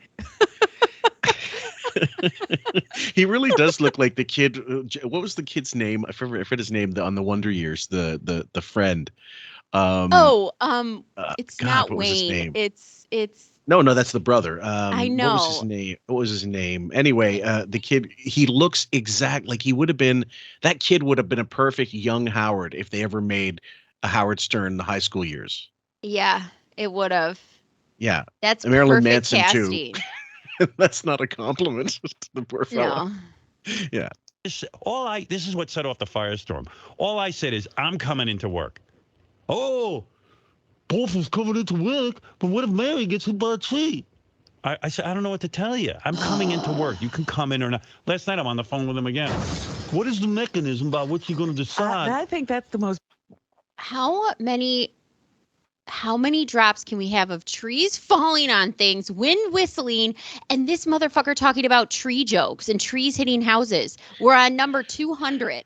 He really does look like the kid. What was the kid's name? I forget his name on the Wonder Years. The friend. It's not Wayne. It's. No, that's the brother. I know. What was his name? Anyway, the kid. He looks exact like he would have been. That kid would have been a perfect young Howard if they ever made a Howard Stern the high school years. Yeah, it would have. Yeah, that's Marilyn perfect Manson casting. Too. That's not a compliment to the poor fellow. No. Yeah. This is what set off the firestorm. All I said is, I'm coming into work. Oh, both is coming into work, but what if Mary gets hit by a tree? I said, I don't know what to tell you. I'm coming into work. You can come in or not. Last night, I'm on the phone with him again. What is the mechanism about what you're going to decide? I think that's the most. How many drops can we have of trees falling on things, wind whistling, and this motherfucker talking about tree jokes and trees hitting houses? We're on number 200.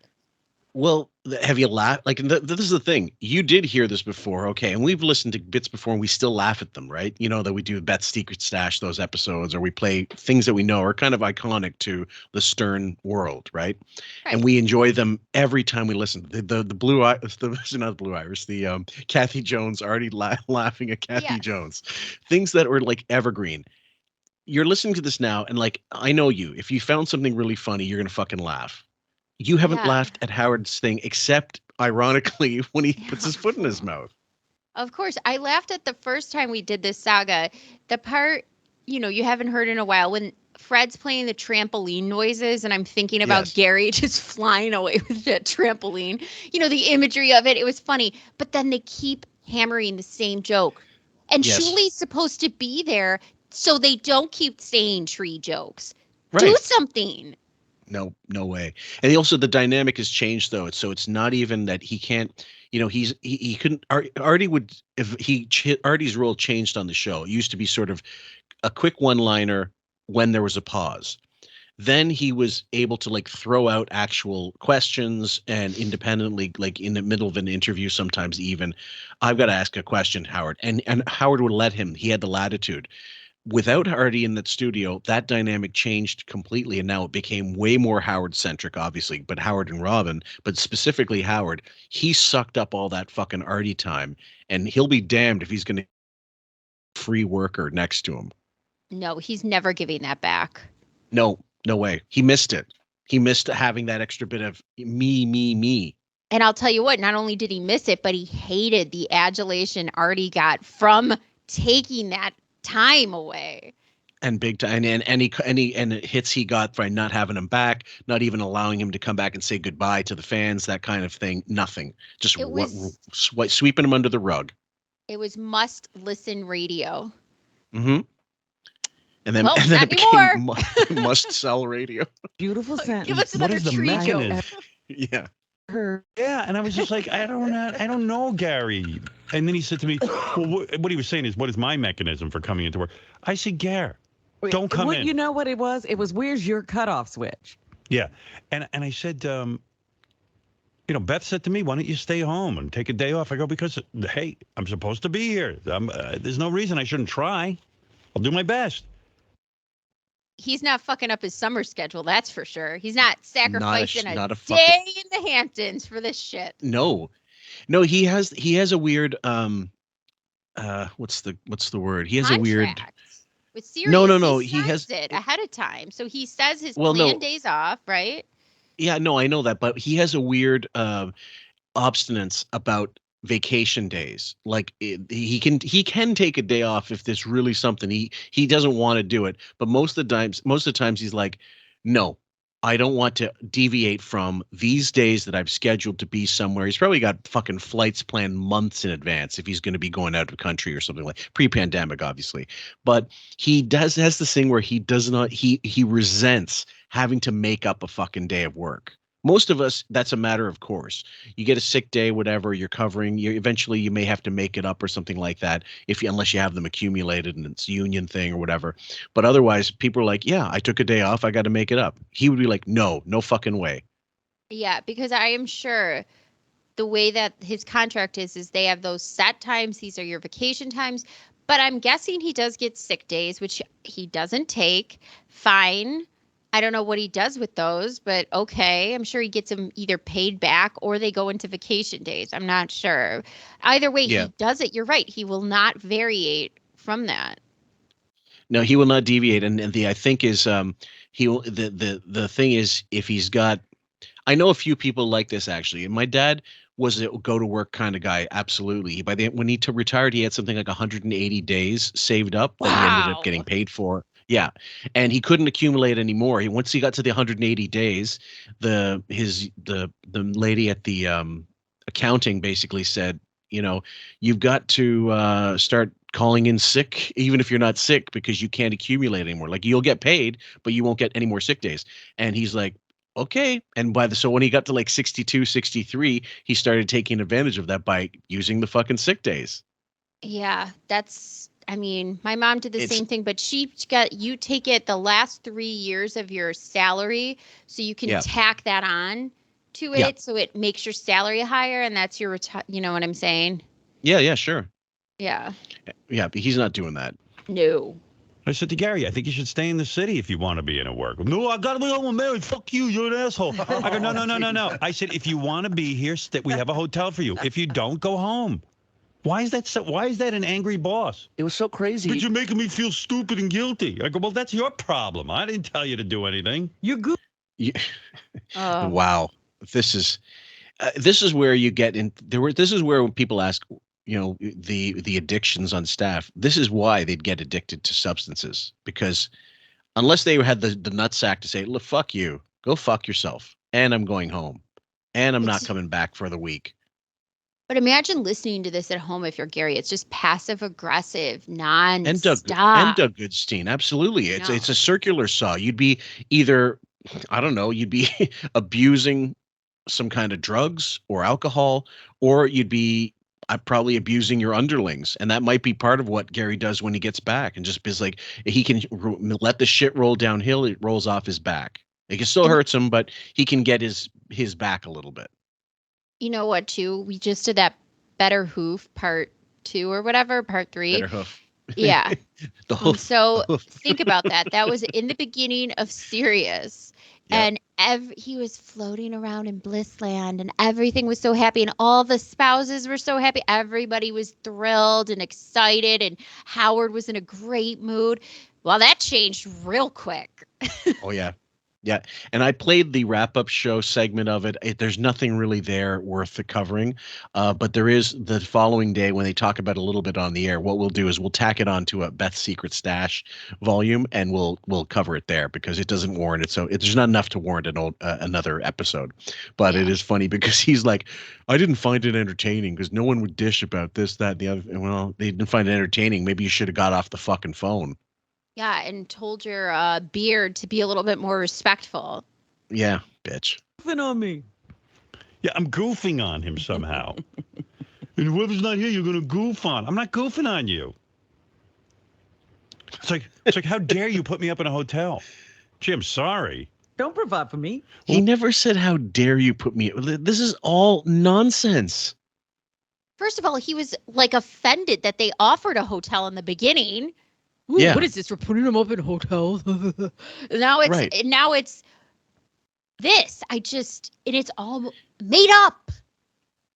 Well, have you laughed? Like, this is the thing. You did hear this before, okay? And we've listened to bits before, and we still laugh at them, right? You know, that we do Beth's Secret Stash, those episodes, or we play things that we know are kind of iconic to the Stern world, right? And we enjoy them every time we listen. The Blue Eye, not the Blue Iris, the Kathy Jones, already laughing at Kathy Jones. Things that were like evergreen. You're listening to this now, and like, I know you. If you found something really funny, you're going to fucking laugh. You haven't laughed at Howard's thing, except ironically when he puts his foot in his mouth. Of course. I laughed at the first time we did this saga. The part, you haven't heard in a while when Fred's playing the trampoline noises, and I'm thinking about Gary just flying away with that trampoline. The imagery of it, it was funny. But then they keep hammering the same joke. And Yes. Shuli's supposed to be there so they don't keep saying tree jokes. Right. Do something. No way. And also the dynamic has changed though. So it's not even that he can't, he couldn't, Artie would, if Artie's role changed on the show. It used to be sort of a quick one-liner when there was a pause. Then he was able to like throw out actual questions and independently, like in the middle of an interview, sometimes even, I've got to ask a question, Howard. And Howard would let him. He had the latitude. Without Hardy in that studio, that dynamic changed completely, and now it became way more Howard-centric, obviously, but Howard and Robin, but specifically Howard, he sucked up all that fucking Artie time, and he'll be damned if he's going to free worker next to him. No, he's never giving that back. No way. He missed it. He missed having that extra bit of me. And I'll tell you what, not only did he miss it, but he hated the adulation Artie got from taking that time away. And big time, and any hits he got by not having him back, not even allowing him to come back and say goodbye to the fans, that kind of thing. Nothing, just sweeping him under the rug. It was must listen radio. Mm-hmm. And then it became must sell radio. Beautiful sentence. Give us another tree joke. Yeah. Yeah, and I was just like, I don't know, Gary. And then he said to me, well, what he was saying is, what is my mechanism for coming into work? I said, Gare, don't come in. You know what it was? It was, where's your cutoff switch? Yeah, and I said, Beth said to me, why don't you stay home and take a day off? I go, because, hey, I'm supposed to be here. There's no reason I shouldn't try. I'll do my best. He's not fucking up his summer schedule, that's for sure. He's not sacrificing a day in the Hamptons for this shit. No, he has a weird what's the word? He has Contract. a weird with Sirius. No. He has it ahead of time, so he says his planned days off, right? Yeah, no, I know that, but he has a weird obstinance about vacation days. Like he can take a day off if there's really something. He doesn't want to do it, but most of the times he's like, no, I don't want to deviate from these days that I've scheduled to be somewhere. He's probably got fucking flights planned months in advance if he's going to be going out of the country or something, like pre-pandemic, obviously. But he has this thing where he does not, he resents having to make up a fucking day of work. Most of us, that's a matter of course. You get a sick day, whatever you're covering, eventually you may have to make it up or something like that, unless you have them accumulated and it's a union thing or whatever. But otherwise, people are like, yeah, I took a day off, I got to make it up. He would be like, no fucking way. Yeah, because I am sure the way that his contract is they have those set times. These are your vacation times. But I'm guessing he does get sick days, which he doesn't take. Fine. I don't know what he does with those, but okay. I'm sure he gets them either paid back or they go into vacation days. I'm not sure. Either way, He does it. You're right. He will not variate from that. No, he will not deviate. And I think is he will. The thing is, if he's got, I know a few people like this actually. And my dad was a go to work kind of guy. Absolutely. When he retired, he had something like 180 days saved up that he ended up getting paid for. Yeah, and he couldn't accumulate anymore. Once he got to the 180 days, the lady at the accounting basically said, you've got to start calling in sick, even if you're not sick, because you can't accumulate anymore. Like you'll get paid, but you won't get any more sick days. And he's like, okay. And so when he got to like 62, 63, he started taking advantage of that by using the fucking sick days. Yeah, my mom did the same thing, but you take it the last 3 years of your salary, so you can tack that on to it, so it makes your salary higher, and that's your you know what I'm saying? Yeah, sure. Yeah. Yeah, but he's not doing that. No. I said to Gary, I think you should stay in the city if you want to be in a work. No, I got to be home with Mary. Fuck you. You're an asshole. I go, no. I said, if you want to be here, we have a hotel for you. If you don't, go home. Why is that an angry boss? It was so crazy. But you're making me feel stupid and guilty. I go, well, that's your problem. I didn't tell you to do anything. You're good. Wow. This is where you get in. This is where when people ask, the addictions on staff. This is why they'd get addicted to substances, because unless they had the nutsack to say, look, fuck you, go fuck yourself, and I'm going home, and I'm not coming back for the week. But imagine listening to this at home if you're Gary. It's just passive aggressive, nonstop. And Doug Goodstein, absolutely. It's a circular saw. You'd be either, I don't know, you'd be abusing some kind of drugs or alcohol, or you'd be probably abusing your underlings, and that might be part of what Gary does when he gets back, and just is like he can let the shit roll downhill. It rolls off his back. It still hurts him, but he can get his back a little bit. You know what? Too, we just did that Better Hoof Part 2 or whatever, Part 3. Better Hoof. Yeah. The hoof. So The hoof. think about that. That was in the beginning of Sirius. Yep. And he was floating around in Blissland, and everything was so happy, and all the spouses were so happy. Everybody was thrilled and excited, and Howard was in a great mood. Well, that changed real quick. Oh, yeah. Yeah. And I played the wrap-up show segment of it. There's nothing really there worth the covering. But there is the following day when they talk about it a little bit on the air. What we'll do is we'll tack it onto a Beth's Secret Stash volume, and we'll cover it there because it doesn't warrant it. So there's not enough to warrant another episode. But it is funny because he's like, I didn't find it entertaining because no one would dish about this, that, and the other. Well, they didn't find it entertaining. Maybe you should have got off the fucking phone. Yeah, and told your beard to be a little bit more respectful. Yeah, bitch. Goofing on me. Yeah, I'm goofing on him somehow. And whoever's not here, you're going to goof on. I'm not goofing on you. It's like, how dare you put me up in a hotel? Gee, I'm sorry. Don't provide for me. He never said, how dare you put me. This is all nonsense. First of all, he was like offended that they offered a hotel in the beginning. Ooh, Yeah. What is this? We're putting them up in hotels. Now it's this. And it's all made up.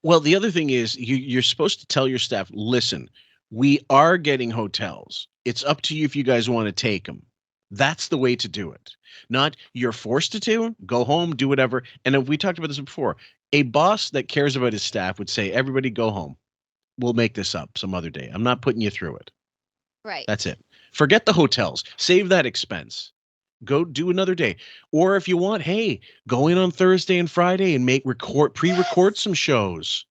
Well, the other thing is you're supposed to tell your staff, listen, we are getting hotels. It's up to you if you guys want to take them. That's the way to do it. Not you're forced to go home, do whatever. And if we talked about this before, a boss that cares about his staff would say, everybody go home. We'll make this up some other day. I'm not putting you through it. Right. That's it. Forget the hotels. Save that expense. Go do another day. Or if you want, hey, go in on Thursday and Friday and pre-record some shows.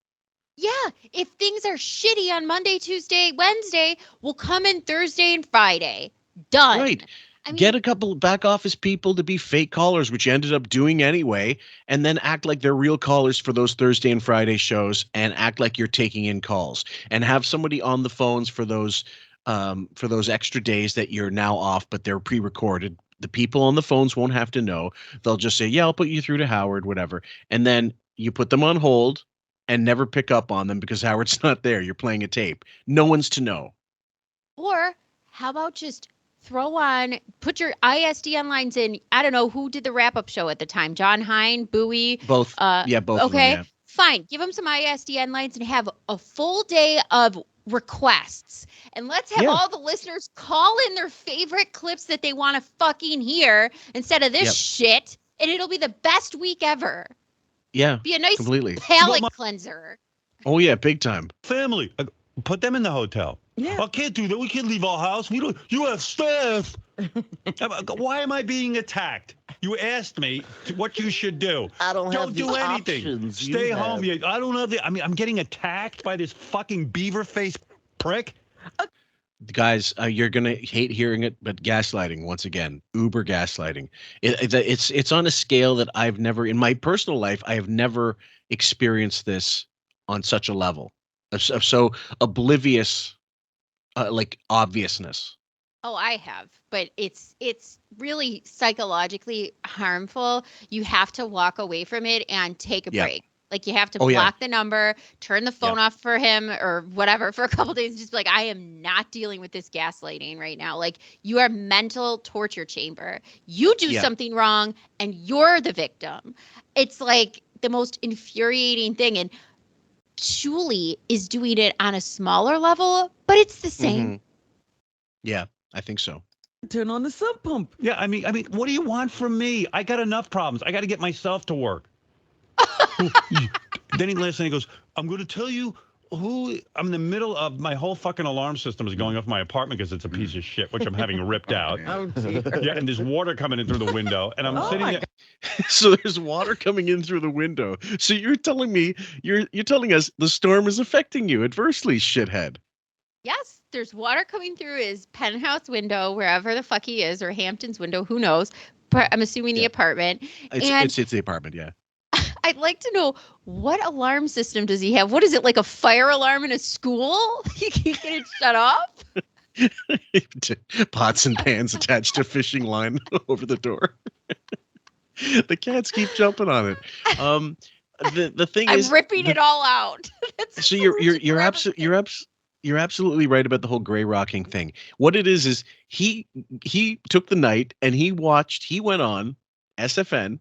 Yeah. If things are shitty on Monday, Tuesday, Wednesday, we'll come in Thursday and Friday. Done. Right. Get a couple back office people to be fake callers, which you ended up doing anyway, and then act like they're real callers for those Thursday and Friday shows and act like you're taking in calls and have somebody on the phones for those extra days that you're now off, but they're pre-recorded. The people on the phones won't have to know. They'll just say, yeah, I'll put you through to Howard, whatever. And then you put them on hold and never pick up on them because Howard's not there. You're playing a tape. No one's to know. Or how about just put your ISDN lines in. I don't know who did the wrap-up show at the time. John Hine, Bowie. Both. Both. Okay. Of them, yeah. Fine. Give them some ISDN lines and have a full day of requests. And let's have all the listeners call in their favorite clips that they want to fucking hear instead of this shit. And it'll be the best week ever. Yeah. Be a nice palate cleanser. Oh, yeah. Big time. Family. Put them in the hotel. Yeah. I can't do that. We can't leave our house. You have staff. Why am I being attacked? You asked me what you should do. I don't have do the anything. options you Stay have. home. I don't have I'm getting attacked by this fucking beaver face prick. Guys, you're gonna hate hearing it, but gaslighting once again, uber gaslighting. It's on a scale that I've never, in my personal life, I have never experienced this on such a level of so oblivious, like obviousness. Oh, I have, but it's really psychologically harmful. You have to walk away from it and take a break. Like you have to block the number, turn the phone off for him or whatever for a couple days and just be like, I am not dealing with this gaslighting right now. Like you are mental torture chamber. You do something wrong and you're the victim. It's like the most infuriating thing. And Shuli is doing it on a smaller level, but it's the same. Mm-hmm. Yeah, I think so. Turn on the sump pump. Yeah, I mean, what do you want from me? I got enough problems. I got to get myself to work. Then he laughs and he goes, I'm going to tell you who? I'm in the middle of my whole fucking alarm system is going off my apartment because it's a piece of shit, which I'm having ripped out. Oh, dear. Yeah, and there's water coming in through the window, and I'm sitting there. So there's water coming in through the window. So you're telling me you're telling us the storm is affecting you adversely, shithead. Yes, there's water coming through his penthouse window, wherever the fuck he is, or Hampton's window, who knows? But I'm assuming the apartment. It's the apartment, yeah. I'd like to know, what alarm system does he have? What is it, like a fire alarm in a school? He can't get it shut off? Pots and pans attached to fishing line over the door. The cats keep jumping on it. The thing is, I'm ripping it all out. So you're absolutely right about the whole gray rocking thing. What it is he took the night and he went on SFN,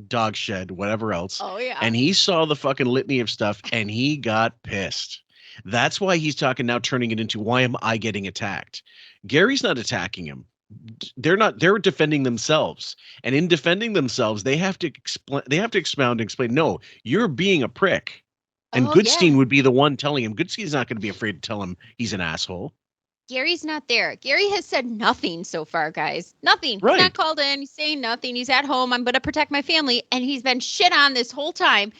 Dog Shed, whatever else. Oh yeah. And he saw the fucking litany of stuff and he got pissed. That's why he's talking now, turning it into, why am I getting attacked? Gary's not attacking him. They're defending themselves. And in defending themselves, they have to expound and explain, no, you're being a prick. And Goodstein would be the one telling him. Goodstein's not going to be afraid to tell him he's an asshole. Gary's not there. Gary has said nothing so far, guys. Nothing. Right. He's not called in. He's saying nothing. He's at home. I'm going to protect my family. And he's been shit on this whole time.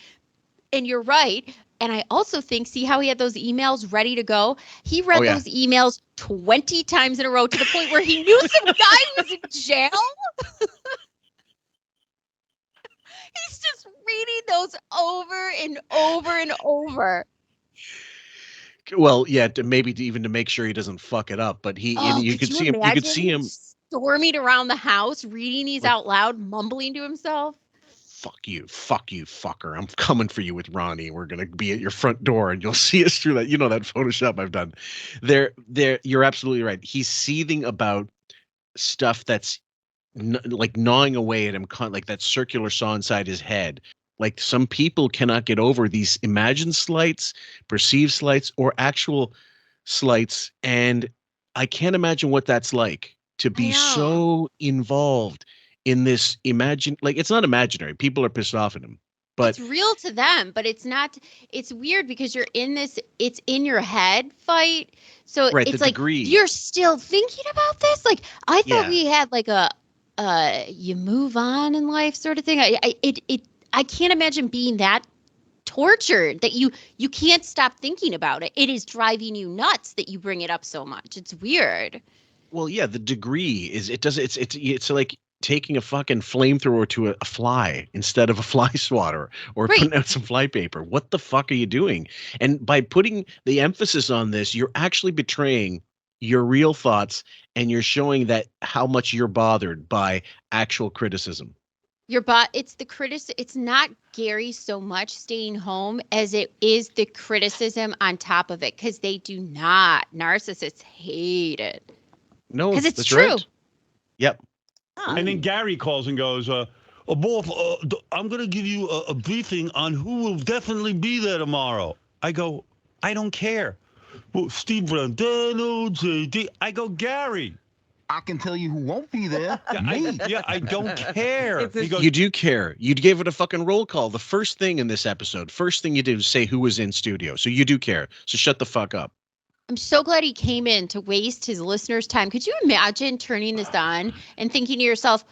And you're right. And I also think, see how he had those emails ready to go? He read those emails 20 times in a row to the point where he knew some guy was in jail. He's just reading those over and over and over. Well, yeah, maybe even to make sure he doesn't fuck it up. But you could see him. You could see him storming around the house, reading these out loud, mumbling to himself. Fuck you, fucker. I'm coming for you with Ronnie. We're going to be at your front door and you'll see us through that. You know, that Photoshop I've done. You're absolutely right. He's seething about stuff that's like gnawing away at him, like that circular saw inside his head. Like, some people cannot get over these imagined slights, perceived slights, or actual slights. And I can't imagine what that's like to be so involved in this it's not imaginary. People are pissed off at him, but it's real to them, but it's not. It's weird because you're in this, it's in your head fight. So it's like, you're still thinking about this. Like, I thought we had like a, you move on in life sort of thing. I can't imagine being that tortured that you can't stop thinking about it. It is driving you nuts that you bring it up so much. It's weird. Well, yeah, the degree is it's like taking a fucking flamethrower to a fly instead of a fly swatter, or putting out some fly paper. What the fuck are you doing? And by putting the emphasis on this, you're actually betraying your real thoughts, and you're showing that how much you're bothered by actual criticism. It's the criticism. It's not Gary so much staying home as it is the criticism on top of it, because narcissists hate it. No, because it's true. Right. Yep. And then Gary calls and goes, boss, I'm going to give you a briefing on who will definitely be there tomorrow. I go, I don't care. Well, Steve Brandano, JD. I go, Gary. I can tell you who won't be there. I don't care. He goes, you do care. You gave it a fucking roll call. The first thing in this episode, first thing you did was say who was in studio. So you do care. So shut the fuck up. I'm so glad he came in to waste his listeners' time. Could you imagine turning this on and thinking to yourself,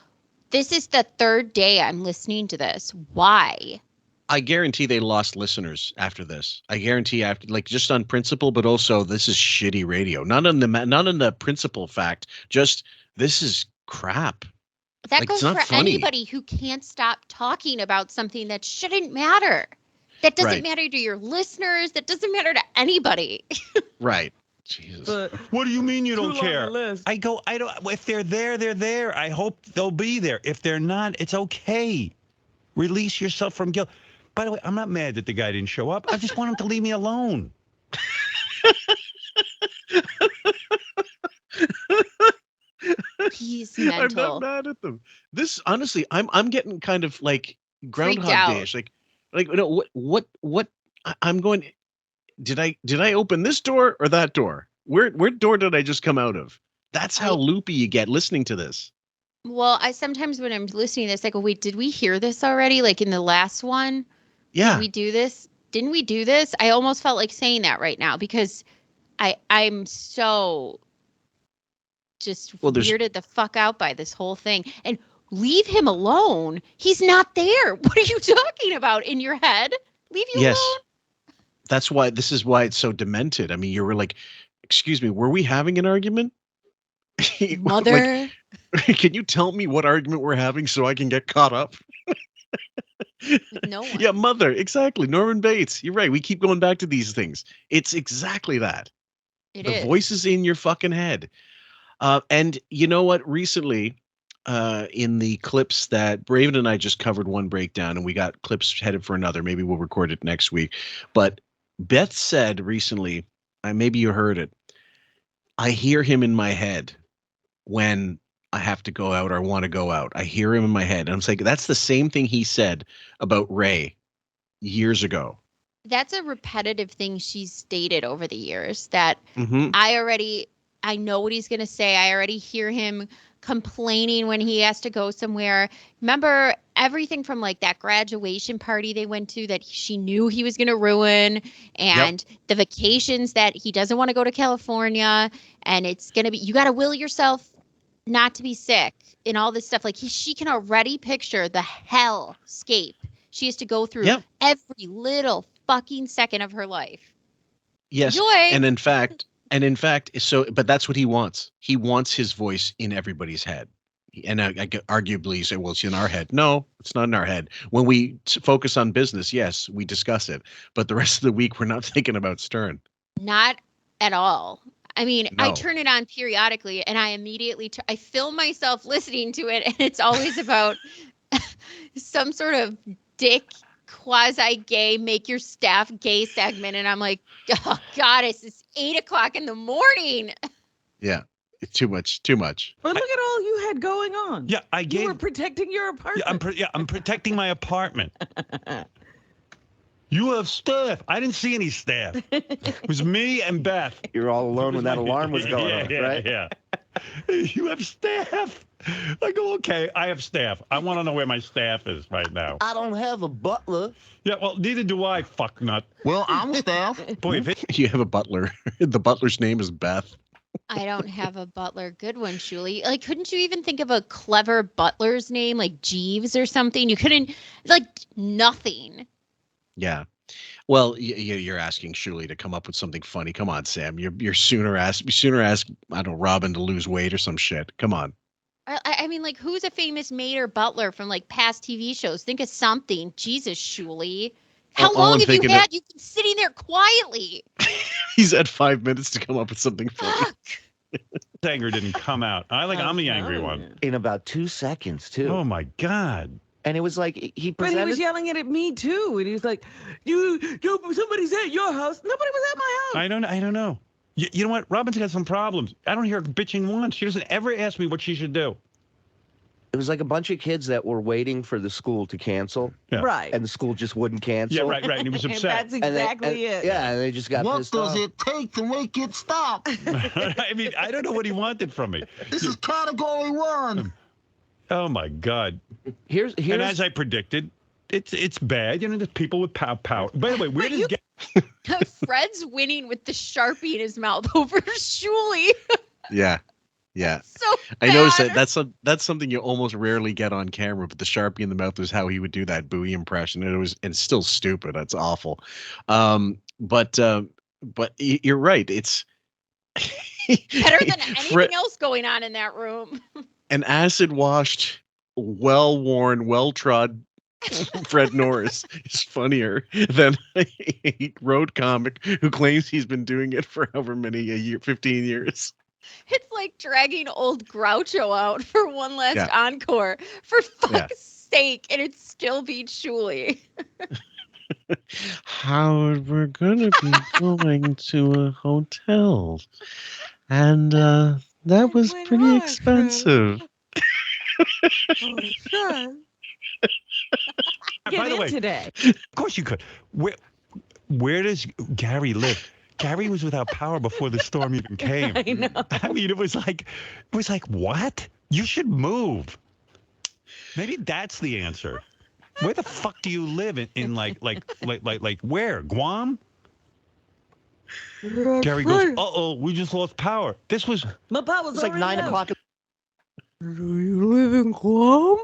this is the third day I'm listening to this. Why? I guarantee they lost listeners after this. I guarantee just on principle, but also this is shitty radio. Not on the principle fact. Just this is crap. That goes for anybody who can't stop talking about something that shouldn't matter. That doesn't matter to your listeners. That doesn't matter to anybody. Right. Jesus. But what do you mean you don't care? I go, I don't. If they're there, they're there. I hope they'll be there. If they're not, it's okay. Release yourself from guilt. By the way, I'm not mad that the guy didn't show up. I just want him to leave me alone. He's mental. I'm not mad at them. This, honestly, I'm getting kind of like Groundhog Day-ish. Like, no, what? I'm going. Did I open this door or that door? Where door did I just come out of? That's how loopy you get listening to this. Well, I sometimes when I'm listening to this, I go, wait, did we hear this already? Like in the last one? Yeah. Did we do this? didn't we do this? I almost felt like saying that right now because I'm so just weirded the fuck out by this whole thing. And leave him alone. He's not there. What are you talking about in your head? Leave you alone. That's why, this is why it's so demented. I mean, you were like, excuse me, were we having an argument? Mother. Like, can you tell me what argument we're having so I can get caught up? No one. Yeah, mother. Exactly. Norman Bates. You're right. We keep going back to these things. It's exactly that. The voice is in your fucking head. And you know what? Recently, in the clips that Braven and I just covered one breakdown, and we got clips headed for another. Maybe we'll record it next week. But Beth said recently, maybe you heard it, I hear him in my head when I have to go out or want to go out. I hear him in my head. And I'm saying that's the same thing he said about Ray years ago. That's a repetitive thing she's stated over the years that Mm-hmm. I know what he's going to say. I already hear him complaining when he has to go somewhere. Remember everything from like that graduation party they went to that she knew he was going to ruin, and the vacations that he doesn't want to go to California, and it's going to be, you got to will yourself not to be sick and all this stuff. Like she can already picture the hellscape she has to go through every little fucking second of her life. Yes. Joy. And in fact, but that's what he wants. He wants his voice in everybody's head. And I arguably say, well, it's in our head. No, it's not in our head. When we focus on business, yes, we discuss it. But the rest of the week, we're not thinking about Stern. Not at all. I mean, No. I turn it on periodically and I immediately, I film myself listening to it, and it's always about some sort of dick quasi-gay, make your staff gay segment. And I'm like, oh, goddess, it's 8:00 in the morning. Yeah, it's too much. But look at all you had going on. Yeah, You were protecting your apartment. I'm protecting my apartment. You have staff. I didn't see any staff. It was me and Beth. You're all alone when that alarm was going off, right? Yeah. You have staff. I go, okay, I have staff. I want to know where my staff is right now. I don't have a butler. Yeah, well, neither do I, fucknut. Well, I'm staff. Boy, You have a butler. The butler's name is Beth. I don't have a butler. Good one, Shuli. Like, couldn't you even think of a clever butler's name, like Jeeves or something? You couldn't, like, nothing. Yeah. Well, you're asking Shuli to come up with something funny. Come on, Sam. You're sooner ask I don't know, Robin to lose weight or some shit. Come on. I mean, like, who's a famous maid or butler from like past TV shows? Think of something. Jesus, Shuli. How long have you had? You've been sitting there quietly. He's had 5 minutes to come up with something funny. Anger didn't come out. I'm the angry one. In about 2 seconds, too. Oh, my God. And it was like he But presented. he was yelling it at me too, and he was like, somebody's at your house. Nobody was at my house." I don't know. You know what? Robin's got some problems. I don't hear her bitching once. She doesn't ever ask me what she should do. It was like a bunch of kids that were waiting for the school to cancel. Yeah. Right. And the school just wouldn't cancel. Yeah, right. And he was And upset. that's exactly it. Yeah, and they just got What pissed does off. it take to make it stop? I mean, I don't know what he wanted from me. This is category 1. Oh, my God. Here's And as I predicted, it's bad. You know, there's people with power. By the way, where does Fred's winning with the Sharpie in his mouth over Shuli. Yeah. So I noticed that's something you almost rarely get on camera, but the Sharpie in the mouth was how he would do that Bowie impression. And it's still stupid. That's awful. But you're right. It's better than anything else going on in that room. An acid-washed, well-worn, well-trod Fred Norris is funnier than a road comic who claims he's been doing it for however many 15 years. It's like dragging old Groucho out for one last encore, for fuck's sake, and it still beats Shuli. Howard, we're gonna be going to a hotel, and that was pretty expensive. By the way, today. Of course you could. Where does Gary live? Gary was without power before the storm even came. I know. I mean, it was like, what? You should move. Maybe that's the answer. Where the fuck do you live in like where? Guam? Gary goes, uh-oh, we just lost power. This was... My power's It's like 9 o'clock. Do you live in Guam?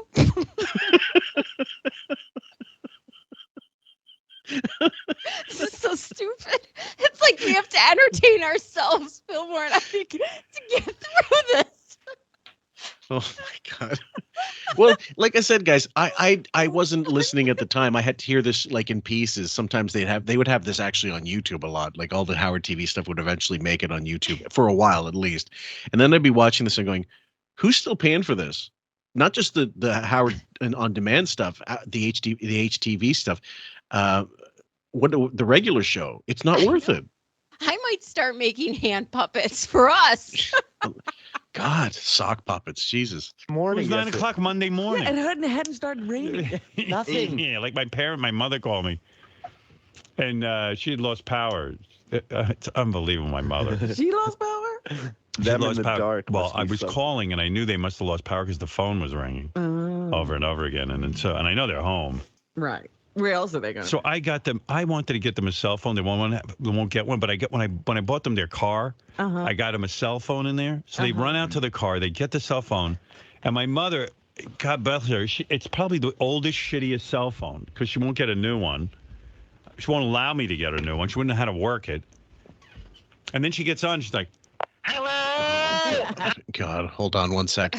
This is so stupid. It's like we have to entertain ourselves, Fillmore and I, to get through this. Oh my God. Well, like I said, guys, I wasn't listening at the time. I had to hear this like in pieces. Sometimes they would have this actually on YouTube a lot. Like all the Howard TV stuff would eventually make it on YouTube for a while at least. And then I'd be watching this and going, who's still paying for this? Not just the Howard and on demand stuff, the HTV stuff. What the regular show? It's not worth it. I might start making hand puppets for us. God, sock puppets, Jesus. It was 9 o'clock Monday morning. Yeah, it hadn't started raining. Nothing. Yeah, like my mother called me, and she had lost power. It's unbelievable, my mother. She lost power? She lost power. Well, I was calling, and I knew they must have lost power because the phone was ringing over and over again, and I know they're home. Right. Where else are they going? So I got them. I wanted to get them a cell phone. They won't get one. But when I bought them their car, I got them a cell phone in there. So they run out to the car. They get the cell phone, and my mother, God bless her, it's probably the oldest, shittiest cell phone because she won't get a new one. She won't allow me to get a new one. She wouldn't know how to work it. And then she gets on. She's like, "Hello." God, hold on one sec.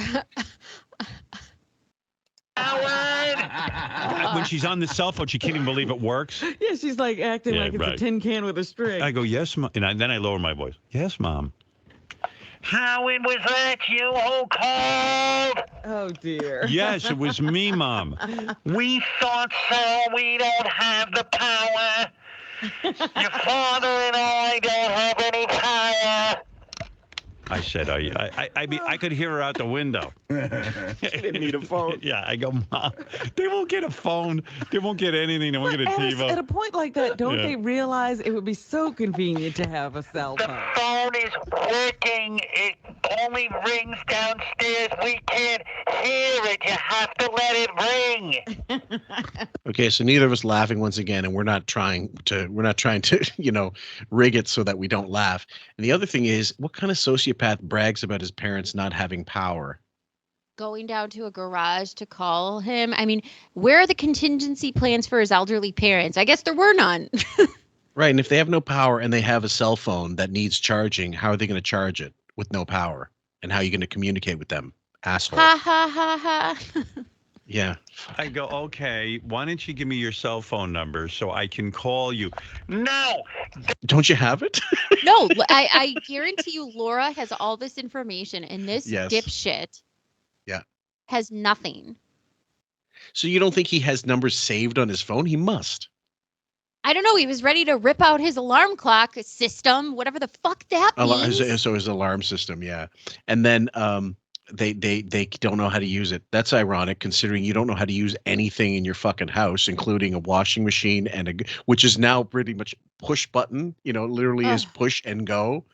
When she's on the cell phone, she can't even believe it works. Yeah, she's like acting like it's a tin can with a string. I go, yes, Mom. And then I lower my voice. Yes, Mom. Howard, was that you who called? Oh, dear. Yes, it was me, Mom. We thought so. We don't have the power. Your father and I don't have any power. I said, I could hear her out the window. She didn't need a phone. Yeah, I go, Mom, they won't get a phone. They won't get anything. They won't get a TiVo. At a point like that, don't they realize it would be so convenient to have a cell phone? The phone is working. It only rings downstairs. We can't hear it. You have to let it ring. Okay, so neither of us laughing once again, and we're not trying to, rig it so that we don't laugh. And the other thing is, what kind of sociopath brags about his parents not having power? Going down to a garage to call him. I mean, where are the contingency plans for his elderly parents? I guess there were none. Right, and if they have no power and they have a cell phone that needs charging, how are they going to charge it with no power? And how are you going to communicate with them? Asshole. Ha, ha, ha, ha. Yeah. I go, okay, why don't you give me your cell phone number so I can call you? No! Don't you have it? No, I guarantee you Laura has all this information, and this dipshit has nothing. So you don't think he has numbers saved on his phone? He must. I don't know. He was ready to rip out his alarm clock system, whatever the fuck that means. So his alarm system, yeah. And then they don't know how to use it. That's ironic, considering you don't know how to use anything in your fucking house, including a washing machine which is now pretty much push button. Literally is push and go.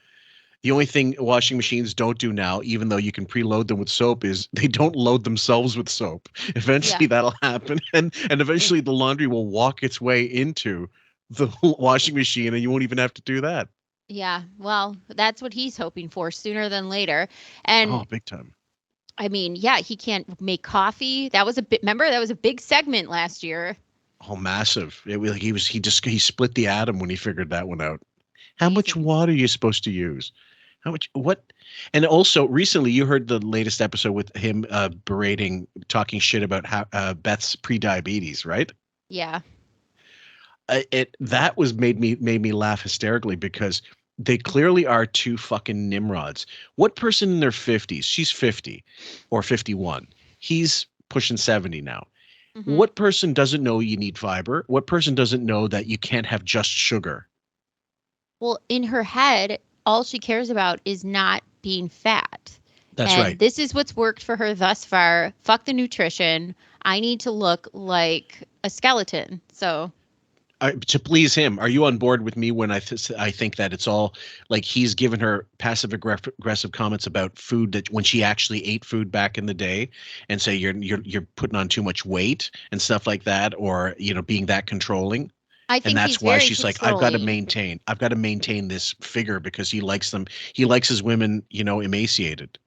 The only thing washing machines don't do now, even though you can preload them with soap, is they don't load themselves with soap. Eventually that'll happen, and eventually the laundry will walk its way into the washing machine, and you won't even have to do that. Yeah, well, that's what he's hoping for sooner than later. And big time. I mean, yeah, he can't make coffee. That was remember, that was a big segment last year. Oh, massive. He split the atom when he figured that one out. How much water are you supposed to use? What? And also recently you heard the latest episode with him talking shit about Beth's pre-diabetes, right? Yeah. That made me laugh hysterically because they clearly are two fucking nimrods. What person in their 50s? She's 50 or 51. He's pushing 70 now. Mm-hmm. What person doesn't know you need fiber? What person doesn't know that you can't have just sugar? Well, in her head, all she cares about is not being fat. That's right. This is what's worked for her thus far. Fuck the nutrition. I need to look like a skeleton. So to please him, are you on board with me when I think that it's all like he's given her passive aggressive comments about food that when she actually ate food back in the day, and say you're putting on too much weight and stuff like that, or being that controlling. I think and that's he's why very she's like, I've got to controlling. maintain this figure because he likes them. He likes his women, emaciated.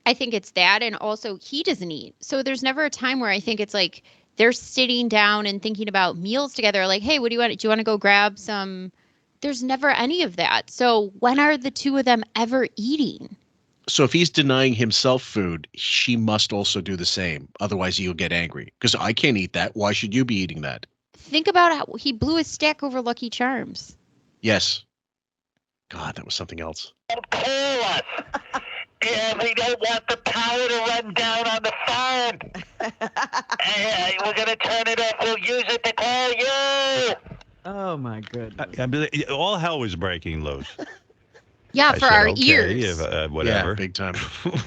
I think it's that, and also he doesn't eat. So there's never a time where I think it's like they're sitting down and thinking about meals together. Like, hey, what do you want? Do you want to go grab some? There's never any of that. So when are the two of them ever eating? So if he's denying himself food, she must also do the same. Otherwise, he'll get angry because I can't eat that. Why should you be eating that? Think about how he blew his stack over Lucky Charms. Yes. God, that was something else. Call us. Yeah, we don't want the power to run down on the phone. We're going to turn it off. We'll use it to call you. Oh, my goodness. All hell was breaking loose. Yeah, I for said, our okay, ears. whatever. Yeah, big time.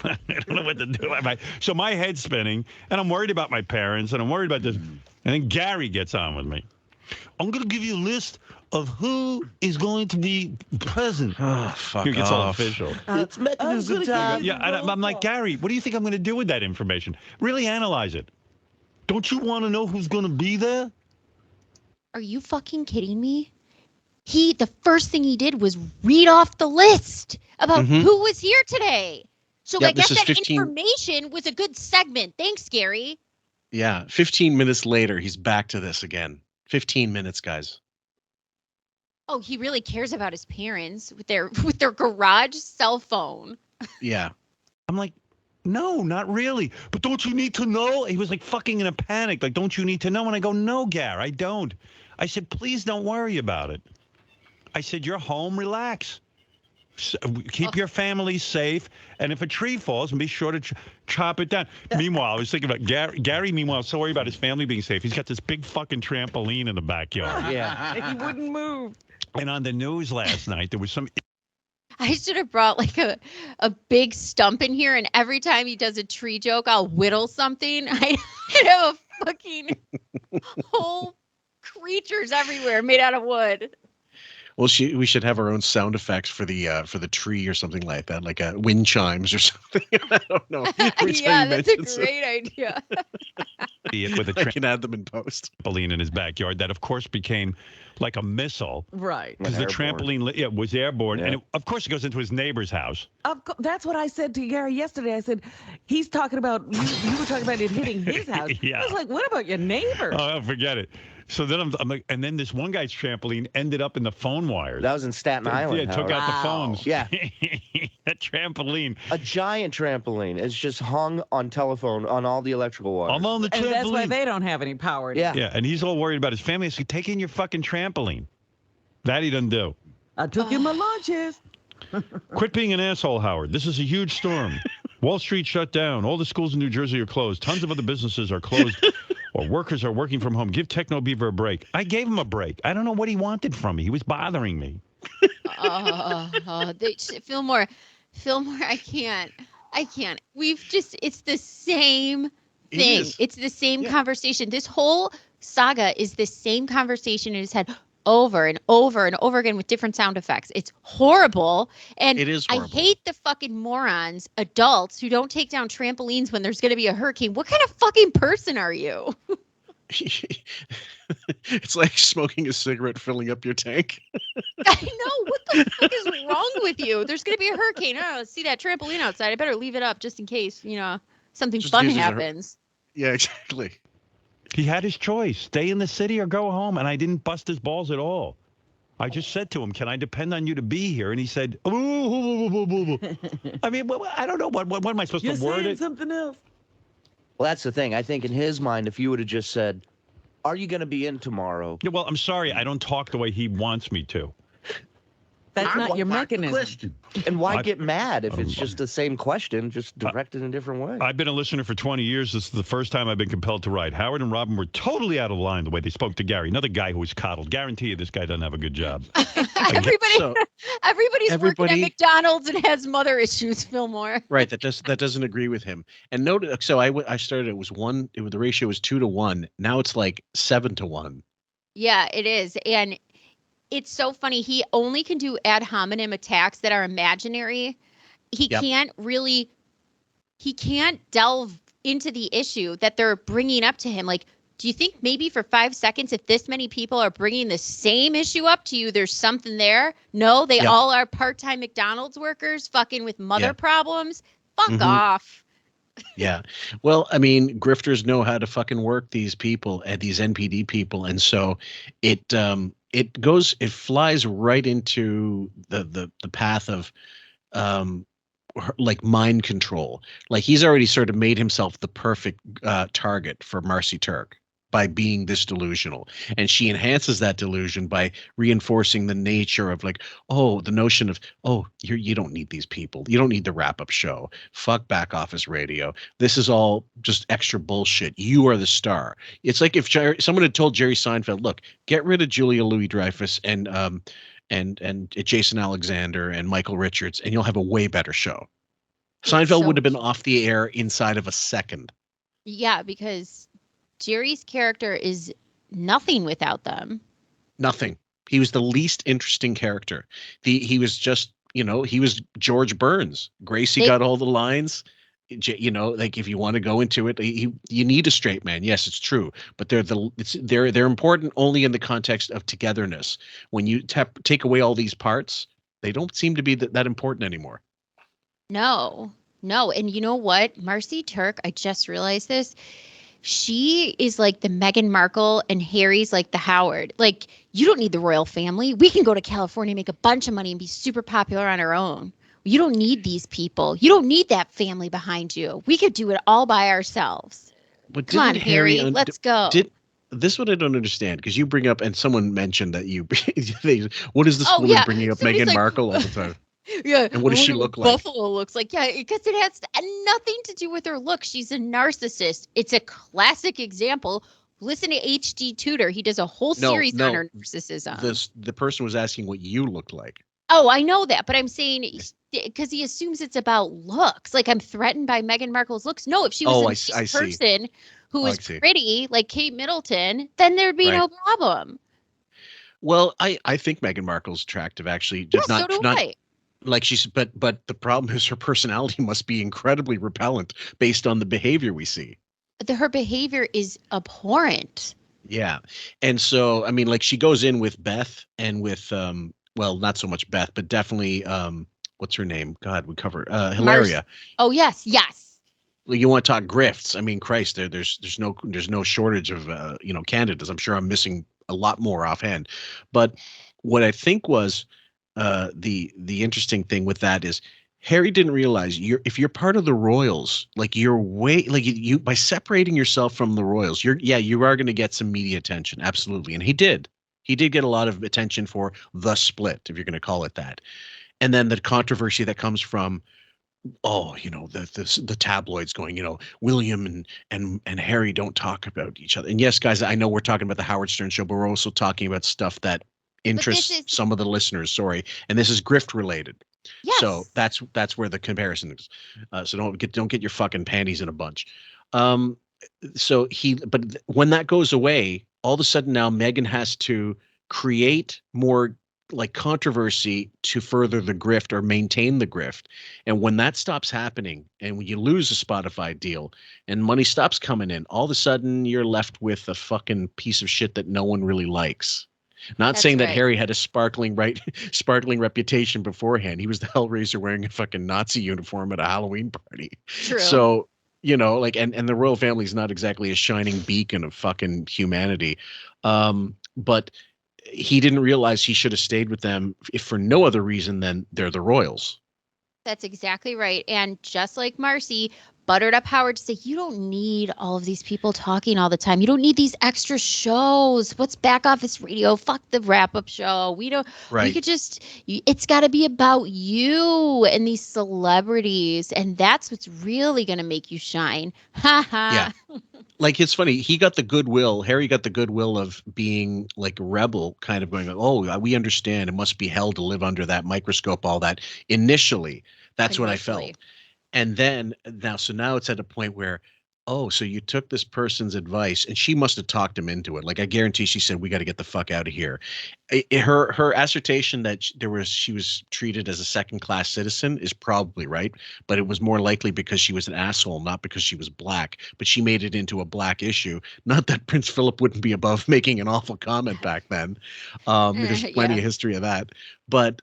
I don't know what to do. So my head's spinning, and I'm worried about my parents, and I'm worried about this. And then Gary gets on with me. I'm going to give you a list of who is going to be present. Oh, fuck It gets all off. official. It's mechanism time. Yeah, I'm like, Gary, what do you think I'm going to do with that information? Really analyze it. Don't you want to know who's going to be there? Are you fucking kidding me? The first thing he did was read off the list about who was here today. So I guess that information was a good segment. Thanks, Gary. Yeah, 15 minutes later, he's back to this again. 15 minutes, guys. Oh, he really cares about his parents with their garage cell phone. Yeah. I'm like, no, not really. But don't you need to know? He was like fucking in a panic. Like, don't you need to know? And I go, no, Gary, I don't. I said, please don't worry about it. I said, you're home, relax. Keep your family safe. And if a tree falls, be sure to chop it down. Meanwhile, I was thinking about Gary, meanwhile, so worried about his family being safe. He's got this big fucking trampoline in the backyard. Yeah. He wouldn't move. And on the news last night, there was some... I should have brought like a big stump in here, and every time he does a tree joke, I'll whittle something. I have a fucking whole creatures everywhere made out of wood. Well, we should have our own sound effects for the tree or something like that, like wind chimes or something. I don't know. Yeah, that's a great idea. I can add them in post. Trampoline in his backyard that, of course, became like a missile. Right. Because the trampoline was airborne. Yeah. And, of course, it goes into his neighbor's house. That's what I said to Gary yesterday. I said, he's talking about, you were talking about it hitting his house. Yeah. I was like, what about your neighbor? Oh, forget it. So then I'm like, and then this one guy's trampoline ended up in the phone wires. That was in Staten Island. Yeah, took out the phones. Yeah. That trampoline. A giant trampoline. It's just hung on telephone on all the electrical wires. I'm on the trampoline. And that's why they don't have any power. Yeah. Yeah, and he's all worried about his family. So take in your fucking trampoline. That he doesn't do. I took him my lunches. Quit being an asshole, Howard. This is a huge storm. Wall Street shut down. All the schools in New Jersey are closed. Tons of other businesses are closed. Or workers are working from home. Give Techno Beaver a break. I gave him a break. I don't know what he wanted from me. He was bothering me. Fillmore, I can't. It's the same thing. It's the same conversation. This whole saga is the same conversation in his head over and over and over again with different sound effects. It's horrible. And it is horrible. I hate the fucking morons, adults who don't take down trampolines when there's going to be a hurricane. What kind of fucking person are you? It's like smoking a cigarette, filling up your tank. I know. What the fuck is wrong with you? There's going to be a hurricane. Oh, see that trampoline outside. I better leave it up just in case, something Just fun happens. Yeah, exactly. He had his choice. Stay in the city or go home. And I didn't bust his balls at all. I just said to him, can I depend on you to be here? And he said, ooh. I mean, I don't know. What am I supposed to word it? Something else. Well, that's the thing. I think in his mind, if you would have just said, are you going to be in tomorrow? Yeah, well, I'm sorry. I don't talk the way he wants me to. That's not your mechanism. And why get mad if it's just the same question, just directed in a different way? I've been a listener for 20 years. This is the first time I've been compelled to write. Howard and Robin were totally out of line the way they spoke to Gary, another guy who was coddled. Guarantee you this guy doesn't have a good job. Everybody's working at McDonald's and has mother issues, Fillmore. Right, that doesn't agree with him. And note, so I started. The ratio was 2 to 1. Now it's like 7 to 1. Yeah, it is. And it's so funny. He only can do ad hominem attacks that are imaginary. He Yep. can't really, he can't delve into the issue that they're bringing up to him. Like, do you think maybe for 5 seconds, if this many people are bringing the same issue up to you, there's something there? No, they Yep. all are part-time McDonald's workers fucking with mother problems. Fuck off. Yeah. Well, I mean, grifters know how to fucking work these people and these NPD people. And so it flies right into the path of like mind control. Like he's already sort of made himself the perfect target for Marcy Turk by being this delusional, and she enhances that delusion by reinforcing the nature of like, oh, the notion of, oh, you don't need these people, you don't need the wrap-up show, fuck back office radio, this is all just extra bullshit, you are the star. It's like if someone had told Jerry Seinfeld, look, get rid of Julia Louis-Dreyfus and Jason Alexander and Michael Richards, and you'll have a way better show. Seinfeld would have been off the air inside of a second. Yeah, because Jerry's character is nothing without them. Nothing. He was the least interesting character. He was just, he was George Burns. Gracie got all the lines. Like if you want to go into it, you need a straight man. Yes, it's true, but they're important only in the context of togetherness. When you take away all these parts, they don't seem to be that important anymore. No, and you know what, Marcy Turk? I just realized this. She is like the Meghan Markle and Harry's like the Howard. Like, you don't need the royal family. We can go to California, make a bunch of money, and be super popular on our own. You don't need these people. You don't need that family behind you. We could do it all by ourselves. But come on, Harry, let's go. This what I don't understand, because you bring up, and someone mentioned that what is this woman bringing up Meghan Markle all the time? Yeah. And what does she look like? Buffalo looks like. Yeah, because it has nothing to do with her look. She's a narcissist. It's a classic example. Listen to HD Tudor. He does a whole series on her narcissism. The person was asking what you looked like. Oh, I know that, but I'm saying because he assumes it's about looks. Like I'm threatened by Meghan Markle's looks. No, if she was a nice person who was pretty, like Kate Middleton, then there'd be no problem. Well, I think Meghan Markle's attractive, actually. So do I. Like but the problem is her personality must be incredibly repellent based on the behavior we see. Her behavior is abhorrent. Yeah. And so, I mean, like she goes in with Beth and with, well, not so much Beth, but definitely, what's her name? God, we covered, Hilaria. Oh, yes. You want to talk grifts. I mean, Christ, there's no shortage of, candidates. I'm sure I'm missing a lot more offhand. But what I think was, the interesting thing with that is Harry didn't realize if you're part of the royals, like you're you by separating yourself from the royals, you are going to get some media attention. Absolutely. And he did get a lot of attention for the split, if you're going to call it that. And then the controversy that comes from, the tabloids going, William and Harry don't talk about each other. And yes, guys, I know we're talking about the Howard Stern show, but we're also talking about stuff that interests some of the listeners. Sorry. And this is grift related. Yes. So that's where the comparison is. So don't get your fucking panties in a bunch. But when that goes away, all of a sudden now Meghan has to create more like controversy to further the grift or maintain the grift. And when that stops happening, and when you lose a Spotify deal and money stops coming in, all of a sudden you're left with a fucking piece of shit that no one really likes. That's saying that Harry had a sparkling reputation beforehand. He was the Hellraiser wearing a fucking Nazi uniform at a Halloween party. True. So, and the royal family is not exactly a shining beacon of fucking humanity. But he didn't realize he should have stayed with them if for no other reason than they're the royals. That's exactly right. And just like Marcy buttered up Howard to say, you don't need all of these people talking all the time. You don't need these extra shows. What's back office radio? Fuck the wrap-up show. We could just, it's got to be about you and these celebrities. And that's what's really going to make you shine. Ha ha. Yeah. Like, it's funny. Harry got the goodwill of being like a rebel, kind of going, oh, we understand. It must be hell to live under that microscope, all that. Initially, that's what I felt. And then now it's at a point where, oh, so you took this person's advice, and she must have talked him into it. Like, I guarantee she said, we got to get the fuck out of here. Her assertion that she was treated as a second-class citizen is probably right, but it was more likely because she was an asshole, not because she was black. But she made it into a black issue. Not that Prince Philip wouldn't be above making an awful comment back then. There's plenty of history of that. But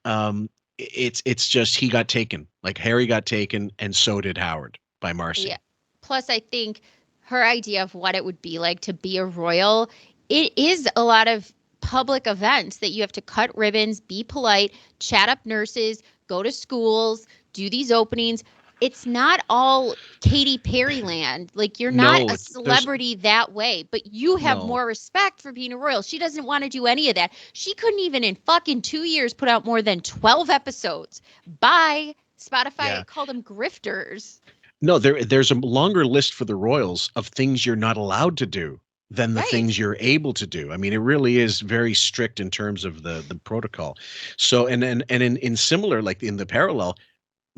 it's just he got taken. Like, Harry got taken, and so did Howard by Marcy. Yeah. Plus, I think her idea of what it would be like to be a royal, it is a lot of public events that you have to cut ribbons, be polite, chat up nurses, go to schools, do these openings. It's not all Katy Perry land. Like, you're not a celebrity that way, but you have more respect for being a royal. She doesn't want to do any of that. She couldn't even in fucking 2 years put out more than 12 episodes. Bye. Spotify called them grifters. No, there's a longer list for the royals of things you're not allowed to do than the things you're able to do. I mean, it really is very strict in terms of the protocol. So, and in similar, like in the parallel,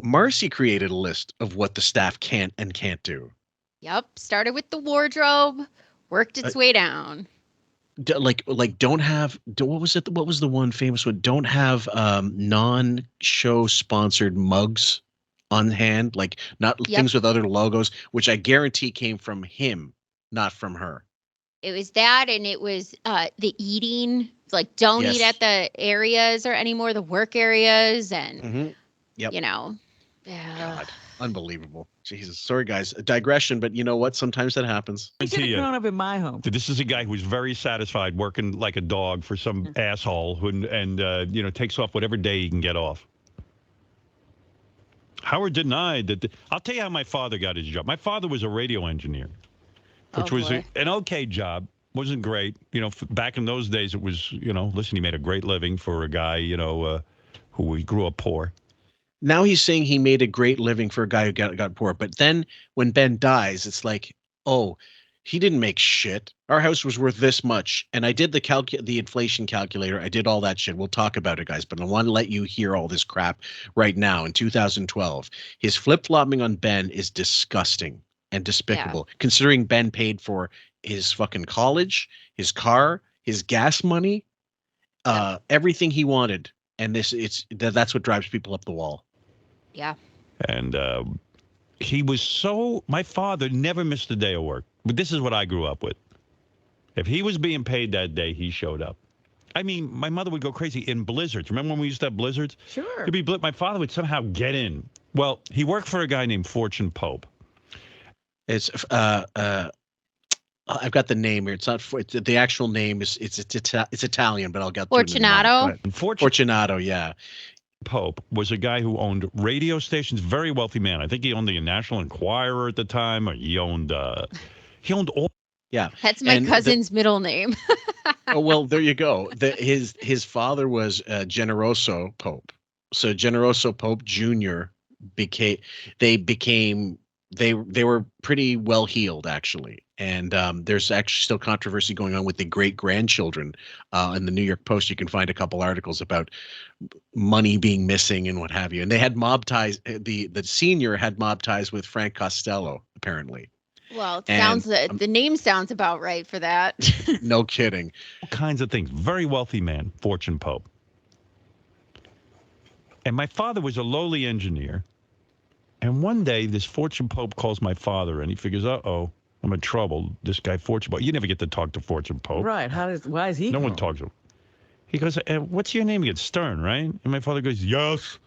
Marcy created a list of what the staff can't and can't do. Yep. Started with the wardrobe, worked its way down. Like don't have, what was it? What was the one famous one? Don't have non-show sponsored mugs on hand, like not things with other logos, which I guarantee came from him, not from her. It was that, and it was the eating, like don't eat at the areas or anymore, the work areas, and you know. God, unbelievable. Jesus. Sorry, guys. A digression, but you know what? Sometimes that happens. He should have grown up in my home. This is a guy who's very satisfied working like a dog for some asshole who takes off whatever day he can get off. Howard denied that. I'll tell you how my father got his job. My father was a radio engineer, which was an okay job. Wasn't great. Back in those days, it was, listen, he made a great living for a guy, who grew up poor. Now he's saying he made a great living for a guy who got poor. But then when Ben dies, it's like, oh, he didn't make shit. Our house was worth this much. And I did the inflation calculator. I did all that shit. We'll talk about it, guys. But I want to let you hear all this crap right now in 2012. His flip-flopping on Ben is disgusting and despicable, considering Ben paid for his fucking college, his car, his gas money, everything he wanted. And that's what drives people up the wall. Yeah. And my father never missed a day of work. But this is what I grew up with. If he was being paid that day, he showed up. I mean, my mother would go crazy in blizzards. Remember when we used to have blizzards? Sure. My father would somehow get in. Well, he worked for a guy named Fortune Pope. It's I've got the name here. It's not the actual name is it's Italian, but I'll get Fortunato. Fortunato, yeah. Pope was a guy who owned radio stations, very wealthy man. I think he owned the National Enquirer at the time, or he owned all. Yeah, that's my cousin's middle name. Oh well, there you go. His father was Generoso Pope. So Generoso Pope Jr. They were pretty well heeled, actually. And there's actually still controversy going on with the great-grandchildren. In the New York Post, you can find a couple articles about money being missing and what have you. And they had mob ties. The senior had mob ties with Frank Costello, apparently. Well, the name sounds about right for that. No kidding. All kinds of things. Very wealthy man, Fortune Pope. And my father was a lowly engineer. And one day, this Fortune Pope calls my father, and he figures, uh-oh, I'm in trouble. This guy, Fortune Pope. You never get to talk to Fortune Pope. Right. Why is he? No one talks to him. He goes, what's your name again? Stern, right? And my father goes, yes.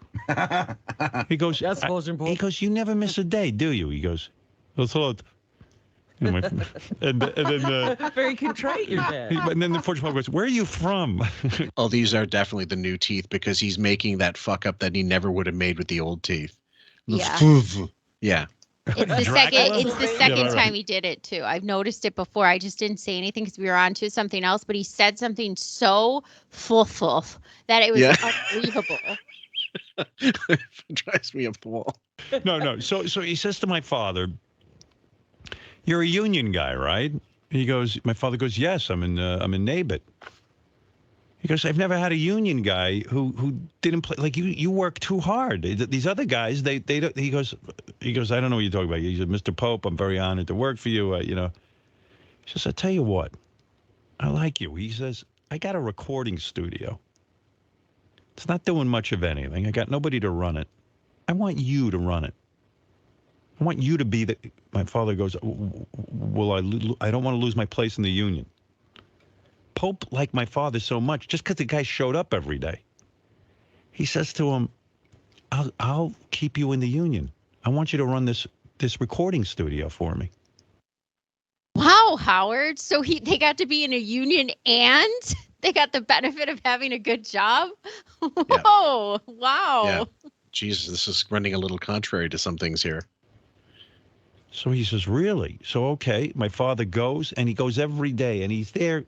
He goes, yes, Fortune Pope. He goes, you never miss a day, do you? He goes, that's all. And then very contrite, your dad. And then the Fortune Pope goes, where are you from? Oh, these are definitely the new teeth, because he's making that fuck up that he never would have made with the old teeth. Yeah. Yeah. It's the second time he did it too. I've noticed it before. I just didn't say anything because we were on to something else, but he said something so full that it was unbelievable. It drives me up the wall. No. So he says to my father, you're a union guy, right? My father goes, yes, I'm in NABIT. He goes, I've never had a union guy who didn't play. Like, you work too hard. These other guys, they don't. He goes, I don't know what you're talking about. He said, Mr. Pope, I'm very honored to work for you. He says, I tell you what, I like you. He says, I got a recording studio. It's not doing much of anything. I got nobody to run it. I want you to run it. I want you to be the. My father goes, I don't want to lose my place in the union. Pope liked my father so much just because the guy showed up every day. He says to him, I'll keep you in the union. I want you to run this recording studio for me. Wow, Howard. So they got to be in a union and they got the benefit of having a good job? Whoa, yeah. Wow. Yeah. Jesus, this is running a little contrary to some things here. So he says, really? So, okay, my father goes, and he goes every day, and he's there,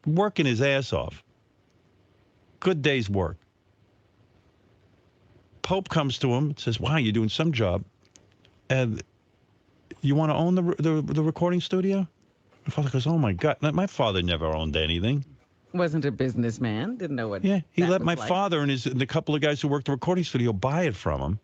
working his ass off. Good day's work. Pope comes to him and says, wow, you're doing some job. And you want to own the recording studio? My father goes, oh, my God. My father never owned anything. Wasn't a businessman. Didn't know what. Yeah, he let my like. father and the couple of guys who worked the recording studio buy it from him.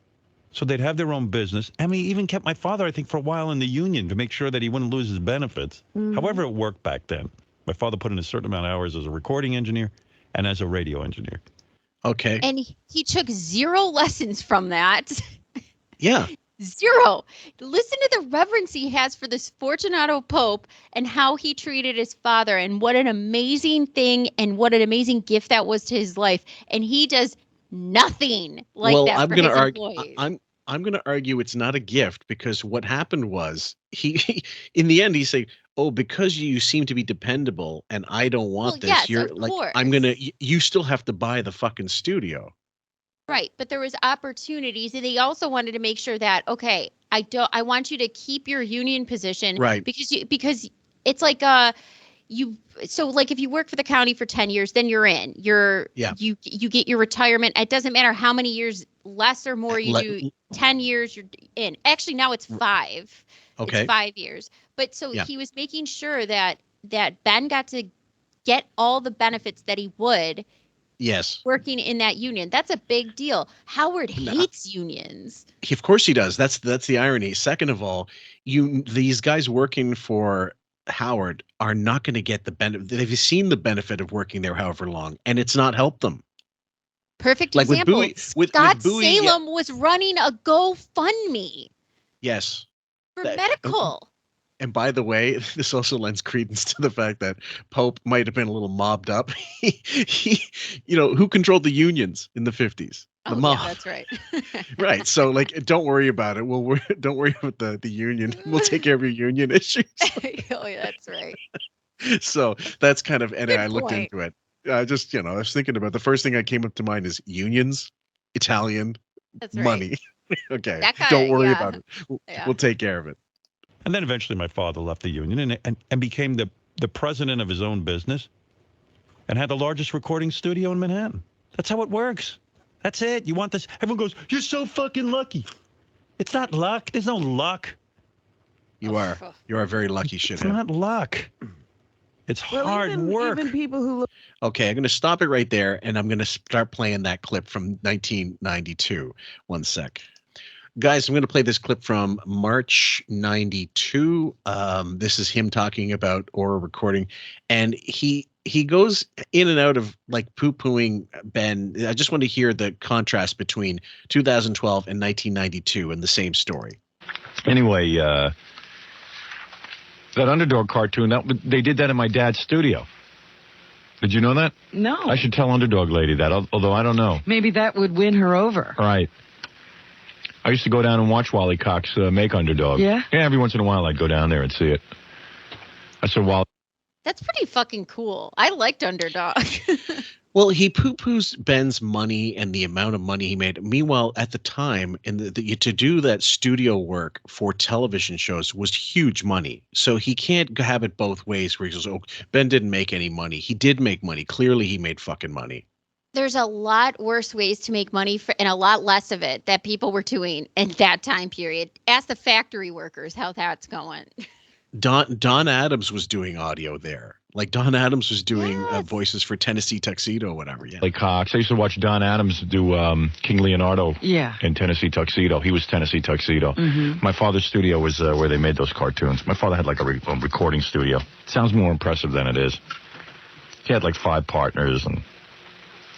So they'd have their own business. I mean, he even kept my father, I think, for a while in the union to make sure that he wouldn't lose his benefits. Mm-hmm. However, it worked back then. My father put in a certain amount of hours as a recording engineer and as a radio engineer. Okay. And he took 0 lessons from that. Yeah. 0. Listen to the reverence he has for this Fortunato Pope and how he treated his father and what an amazing thing and what an amazing gift that was to his life. And he does nothing like that for his employees. I'm going to argue it's not a gift because what happened was he in the end he said, "Oh, because you seem to be dependable and I don't want this, yes, you're like you still have to buy the fucking studio." Right, but there was opportunities, and they also wanted to make sure that I want you to keep your union position, right? Because it's like if you work for the county for 10 years, then you're in. You get your retirement. It doesn't matter how many years less or more you do. 10 years, you're in. Actually, now it's 5. Okay. It's 5 years. But he was making sure that Ben got to get all the benefits that he would. Yes. Working in that union. That's a big deal. Howard hates unions. Of course he does. That's the irony. Second of all, these guys working for Howard are not going to get the benefit. They've seen the benefit of working there however long, and it's not helped them. Perfect example. Scott Salem was running a GoFundMe. Yes. For medical. And by the way, this also lends credence to the fact that Pope might have been a little mobbed up. He who controlled the unions in the 50s? The mob. Yeah, that's right. Right. So, don't worry about it. Don't worry about the union. We'll take care of your union issues. Oh, yeah, that's right. So that's kind of, and I looked into it. I was thinking about the first thing that came up to mind is unions, Italian, that's right. money. Okay. Don't worry about it. We'll take care of it. And then eventually my father left the union and became the president of his own business and had the largest recording studio in Manhattan. That's how it works. That's it. You want this? Everyone goes, you're so fucking lucky. It's not luck. There's no luck. You are very lucky, shithead. It's not luck. It's hard work. Even people who look. Okay, I'm going to stop it right there, and I'm going to start playing that clip from 1992. One sec. Guys, I'm going to play this clip from March 92. This is him talking about oral recording, and he goes in and out of poo-pooing Ben. I just want to hear the contrast between 2012 and 1992 in the same story. Anyway, that Underdog cartoon, they did that in my dad's studio. Did you know that? No. I should tell Underdog Lady that, although I don't know. Maybe that would win her over. Right. I used to go down and watch Wally Cox make Underdog. Yeah? Yeah, every once in a while I'd go down there and see it. I said, Wally. That's pretty fucking cool. I liked Underdog. Well, he poo-poos Ben's money and the amount of money he made. Meanwhile, at the time, to do that studio work for television shows was huge money. So he can't have it both ways where he goes, oh, Ben didn't make any money. He did make money. Clearly, he made fucking money. There's a lot worse ways to make money and a lot less of it that people were doing in that time period. Ask the factory workers how that's going. Don Adams was doing audio there. Like Don Adams was doing voices for Tennessee Tuxedo or whatever. Yeah. Like Cox. I used to watch Don Adams do King Leonardo in Tennessee Tuxedo. He was Tennessee Tuxedo. My father's studio was where they made those cartoons. My father had like a recording studio. Sounds more impressive than it is. He had like 5 partners and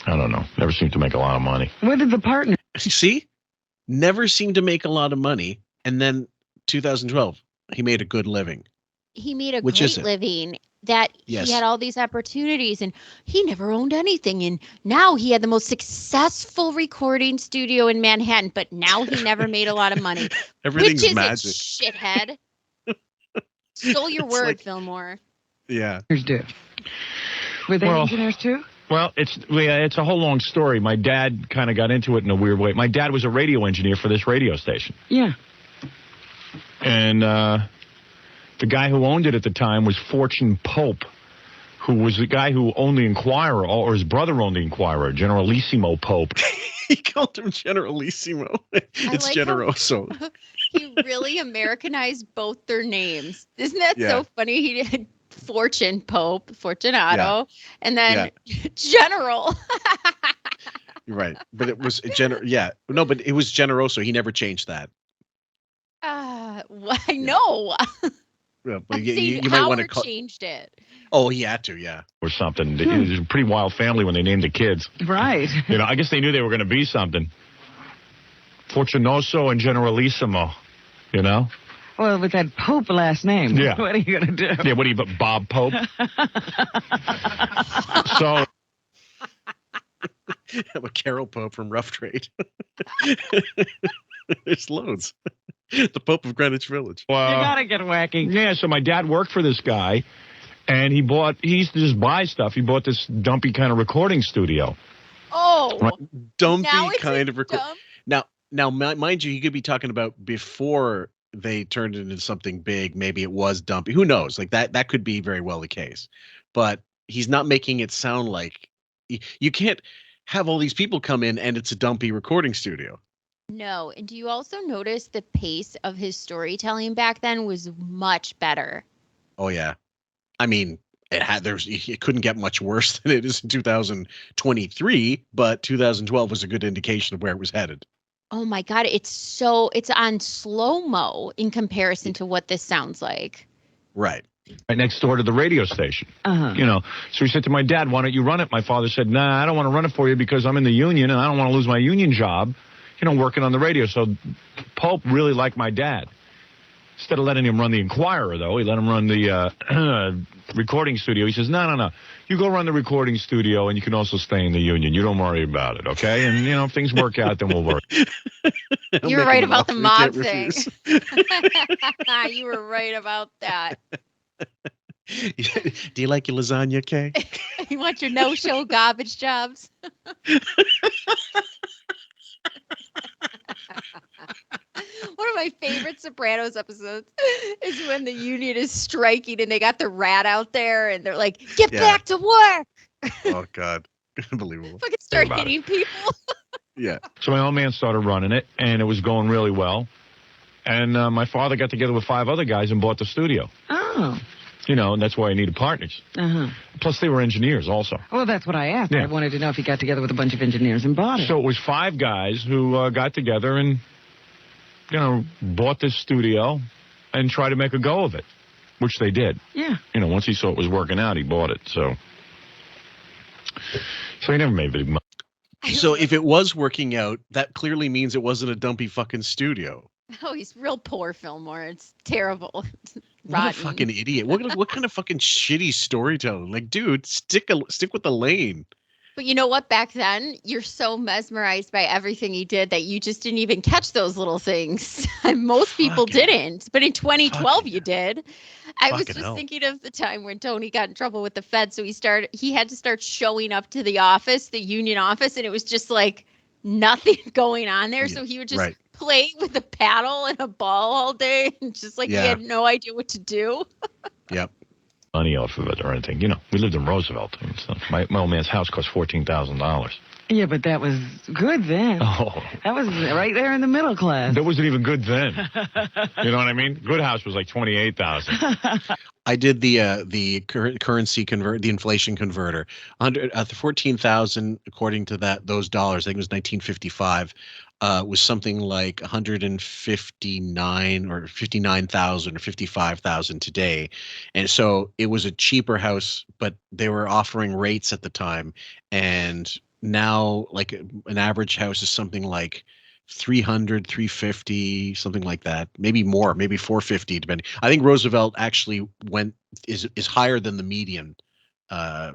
I don't know. Never seemed to make a lot of money. What did the partner see? Never seemed to make a lot of money. And then 2012, he made a good living. He made a great living. That he had all these opportunities and he never owned anything. And now he had the most successful recording studio in Manhattan, but now he never made a lot of money. Everything's Which is magic. it, shithead? Stole your word, like, Fillmore. Yeah. Were they engineers too? Well, it's a whole long story. My dad kind of got into it in a weird way. My dad was a radio engineer for this radio station. Yeah. And the guy who owned it at the time was Fortune Pope, who was the guy who owned the Inquirer, or his brother owned the Inquirer, Generalissimo Pope. He called him Generalissimo. It's like Generoso. He really Americanized both their names. Isn't that so funny? He did Fortune Pope, Fortunato, and then General. Right. But it was No, but it was Generoso. He never changed that. I know. Yeah, but you might want to changed it. Oh, he had to, yeah. Or something. It was a pretty wild family when they named the kids. Right. You know, I guess they knew they were going to be something. Fortunoso and Generalissimo, you know? Well, with that Pope last name, what are you going to do? Yeah, what are you, Bob Pope? So... I'm a Carol Pope from Rough Trade. There's loads. The Pope of Greenwich Village. You gotta get wacky. Yeah, so my dad worked for this guy, and he used to just buy stuff. He bought this dumpy kind of recording studio. Oh, right? Dumpy kind of recording. Now, mind you, you could be talking about before they turned it into something big. Maybe it was dumpy. Who knows? Like that could be very well the case. But he's not making it sound like you can't have all these people come in and it's a dumpy recording studio. No. And do you also notice the pace of his storytelling back then was much better? Oh, yeah. I mean, it couldn't get much worse than it is in 2023, but 2012 was a good indication of where it was headed. Oh my God. It's on slow-mo in comparison to what this sounds like. Right. Right next door to the radio station. You know, so he said to my dad, why don't you run it? My father said, nah, I don't want to run it for you because I'm in the union and I don't want to lose my union job, you know, working on the radio. So Pope really liked my dad. Instead of letting him run the Inquirer, though, he let him run the recording studio. He says, no. You go run the recording studio and you can also stay in the union. You don't worry about it, okay? And, you know, if things work out, then we'll work. You were right about the mob thing. You were right about that. Do you like your lasagna, Kay? You want your no-show garbage jobs? One of my favorite Sopranos episodes is when the union is striking and they got the rat out there and they're like, get back to work. Oh, God. Unbelievable. Fucking start hitting people. Yeah. So my old man started running it, and it was going really well. And my father got together with 5 other guys and bought the studio. Oh. You know, and that's why I needed partners. Plus, they were engineers also. Well, that's what I asked. Yeah. I wanted to know if he got together with a bunch of engineers and bought it. So it was 5 guys who got together and, you know, bought this studio and tried to make a go of it, which they did. Yeah. You know, once he saw it was working out, he bought it. So he never made big money. So if it was working out, that clearly means it wasn't a dumpy fucking studio. Oh, he's real poor, Fillmore. It's terrible. What a fucking idiot. What kind of fucking shitty storytelling? Like, dude, stick with the lane. But you know what? Back then, you're so mesmerized by everything he did that you just didn't even catch those little things. Most people didn't. But in 2012, you did. I was just thinking of the time when Tony got in trouble with the Fed. So he had to start showing up to the office, the union office, and it was just like nothing going on there. So he would just play with a paddle and a ball all day and just like he had no idea what to do. Yep. Money off of it or anything. You know, we lived in Roosevelt and stuff. My old man's house cost $14,000. Yeah, but that was good then. Oh. That was right there in the middle class. That wasn't even good then. You know what I mean? Good house was like $28,000. I did the currency convert, the inflation converter. 14,000 according to those dollars. I think it was 1955. Was something like 159 or 59,000 or 55,000 today, and so it was a cheaper house, but they were offering rates at the time, and now like an average house is something like 300, 350, something like that, maybe more, maybe 450, depending. I think Roosevelt actually is higher than the median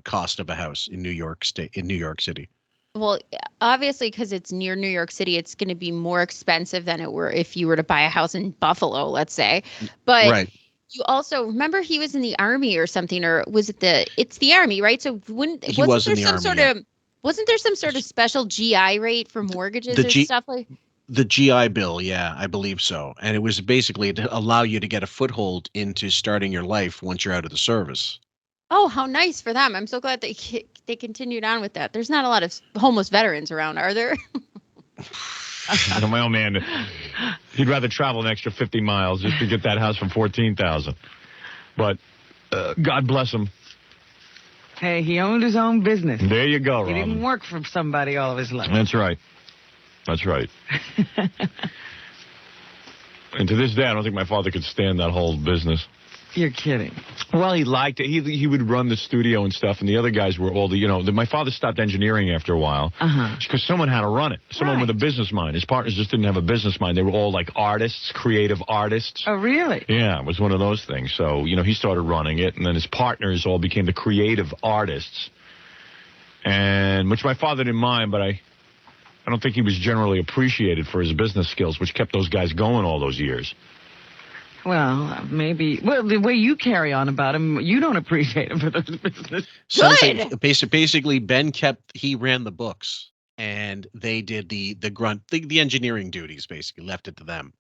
cost of a house in New York City. Well, obviously, because it's near New York City, it's going to be more expensive than it were if you were to buy a house in Buffalo, let's say. But right. You also remember he was in the army or something, or was it it's the army, right? So wasn't there some sort of special GI rate for mortgages and stuff like? The GI Bill, yeah, I believe so. And it was basically to allow you to get a foothold into starting your life once you're out of the service. Oh, how nice for them. I'm so glad they continued on with that. There's not a lot of homeless veterans around, are there? My old man, he'd rather travel an extra 50 miles just to get that house for 14,000. But God bless him. Hey, he owned his own business. There you go, He Robin. didn't work for somebody all of his life. That's right. That's right. And to this day, I don't think my father could stand that whole business. You're kidding. Well, he liked it. He would run the studio and stuff, and the other guys were all my father stopped engineering after a while because someone had to run it. Someone with a business mind. His partners just didn't have a business mind. They were all like artists, creative artists. Oh, really? Yeah, it was one of those things. So, he started running it, and then his partners all became the creative artists, and which my father didn't mind, but I don't think he was generally appreciated for his business skills, which kept those guys going all those years. Well, maybe. Well, the way you carry on about him, you don't appreciate him for those business. Good. Basically, Ben he ran the books, and they did the grunt, the engineering duties. Basically, left it to them.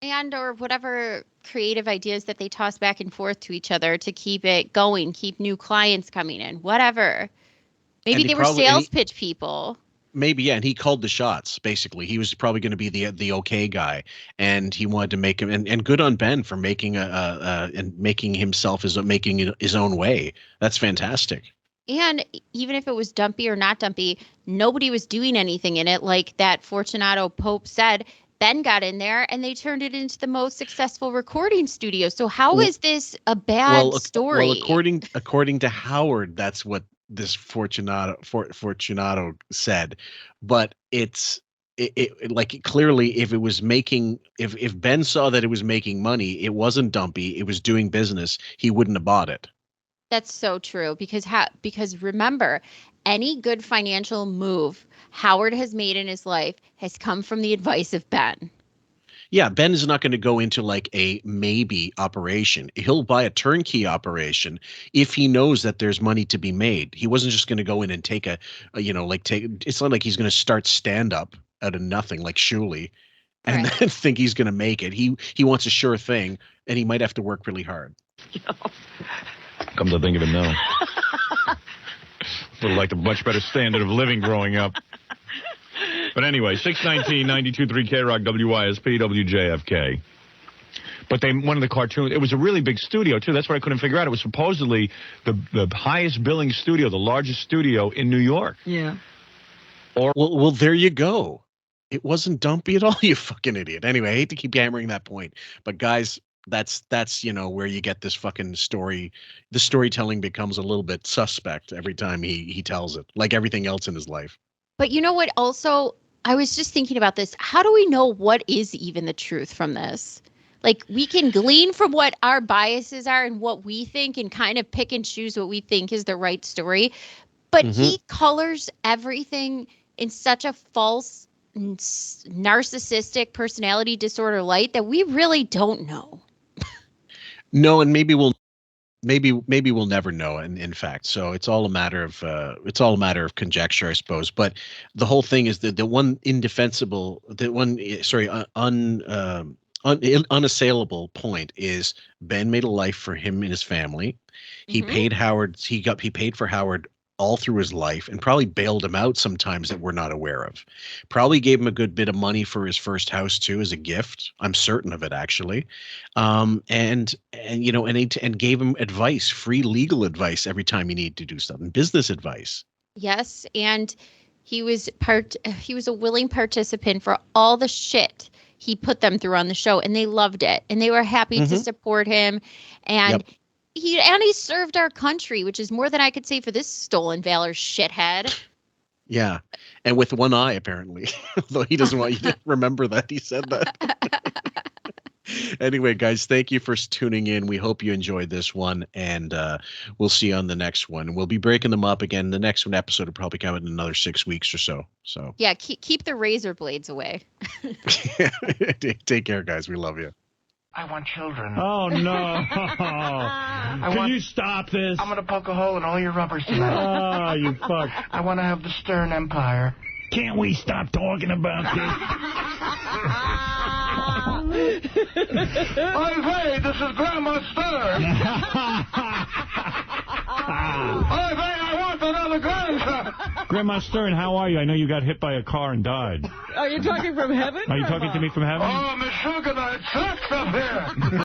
And or whatever creative ideas that they toss back and forth to each other to keep it going, keep new clients coming in, whatever. Maybe they were sales pitch people. Maybe, yeah, and he called the shots, basically. He was probably going to be the okay guy, and he wanted to make him, and good on Ben for making making his own way. That's fantastic. And even if it was dumpy or not dumpy, nobody was doing anything in it. Like that Fortunato Pope said, Ben got in there and they turned it into the most successful recording studio. So how is this a bad story? Well, according to Howard, that's what this Fortunato said, but it like clearly if Ben saw that it was making money, it wasn't dumpy, it was doing business, he wouldn't have bought it. That's so true because remember, any good financial move Howard has made in his life has come from the advice of Ben. Yeah, Ben is not going to go into like a maybe operation. He'll buy a turnkey operation if he knows that there's money to be made. He wasn't just going to go in and take it's not like he's going to start stand up out of nothing like Shuli and then think he's going to make it. He wants a sure thing, and he might have to work really hard. Come to think of it now. Would have liked a much better standard of living growing up. But anyway, 619 92.3 K-Rock, WYSP, WJFK. But one of the cartoons, it was a really big studio, too. That's what I couldn't figure out. It was supposedly the highest billing studio, the largest studio in New York. Yeah. Well, there you go. It wasn't dumpy at all, you fucking idiot. Anyway, I hate to keep hammering that point. But guys, that's where you get this fucking story. The storytelling becomes a little bit suspect every time he tells it, like everything else in his life. But you know what? Also, I was just thinking about this. How do we know what is even the truth from this? Like, we can glean from what our biases are and what we think and kind of pick and choose what we think is the right story. But he colors everything in such a false, narcissistic personality disorder light that we really don't know. No, and maybe we'll never know. In fact, so it's all a matter of conjecture, I suppose. But the whole thing is that unassailable point is Ben made a life for him and his family. He paid Howard. He paid for Howard all through his life and probably bailed him out sometimes that we're not aware of. Probably gave him a good bit of money for his first house too as a gift. I'm certain of it, actually. And gave him advice, free legal advice every time he needed to do something, business advice. Yes, and he was a willing participant for all the shit he put them through on the show, and they loved it, and they were happy to support him, and he served our country, which is more than I could say for this stolen valor shithead. Yeah, and with one eye apparently, although he doesn't want you to remember that he said that. Anyway, guys, thank you for tuning in. We hope you enjoyed this one, and we'll see you on the next one. We'll be breaking them up again. The next one episode will probably come in another 6 weeks or so. So yeah, keep the razor blades away. Take care, guys. We love you. I want children. Oh, no. Can you stop this? I'm going to poke a hole in all your rubbers tonight. Oh, you fuck. I want to have the Stern Empire. Can't we stop talking about this? Hey, this is Grandma Stern. Hey, I want another grandson. Grandma Stern, how are you? I know you got hit by a car and died. Are you talking from heaven? Are you talking to me from heaven? Oh, Miss Sugar, it sucks up here.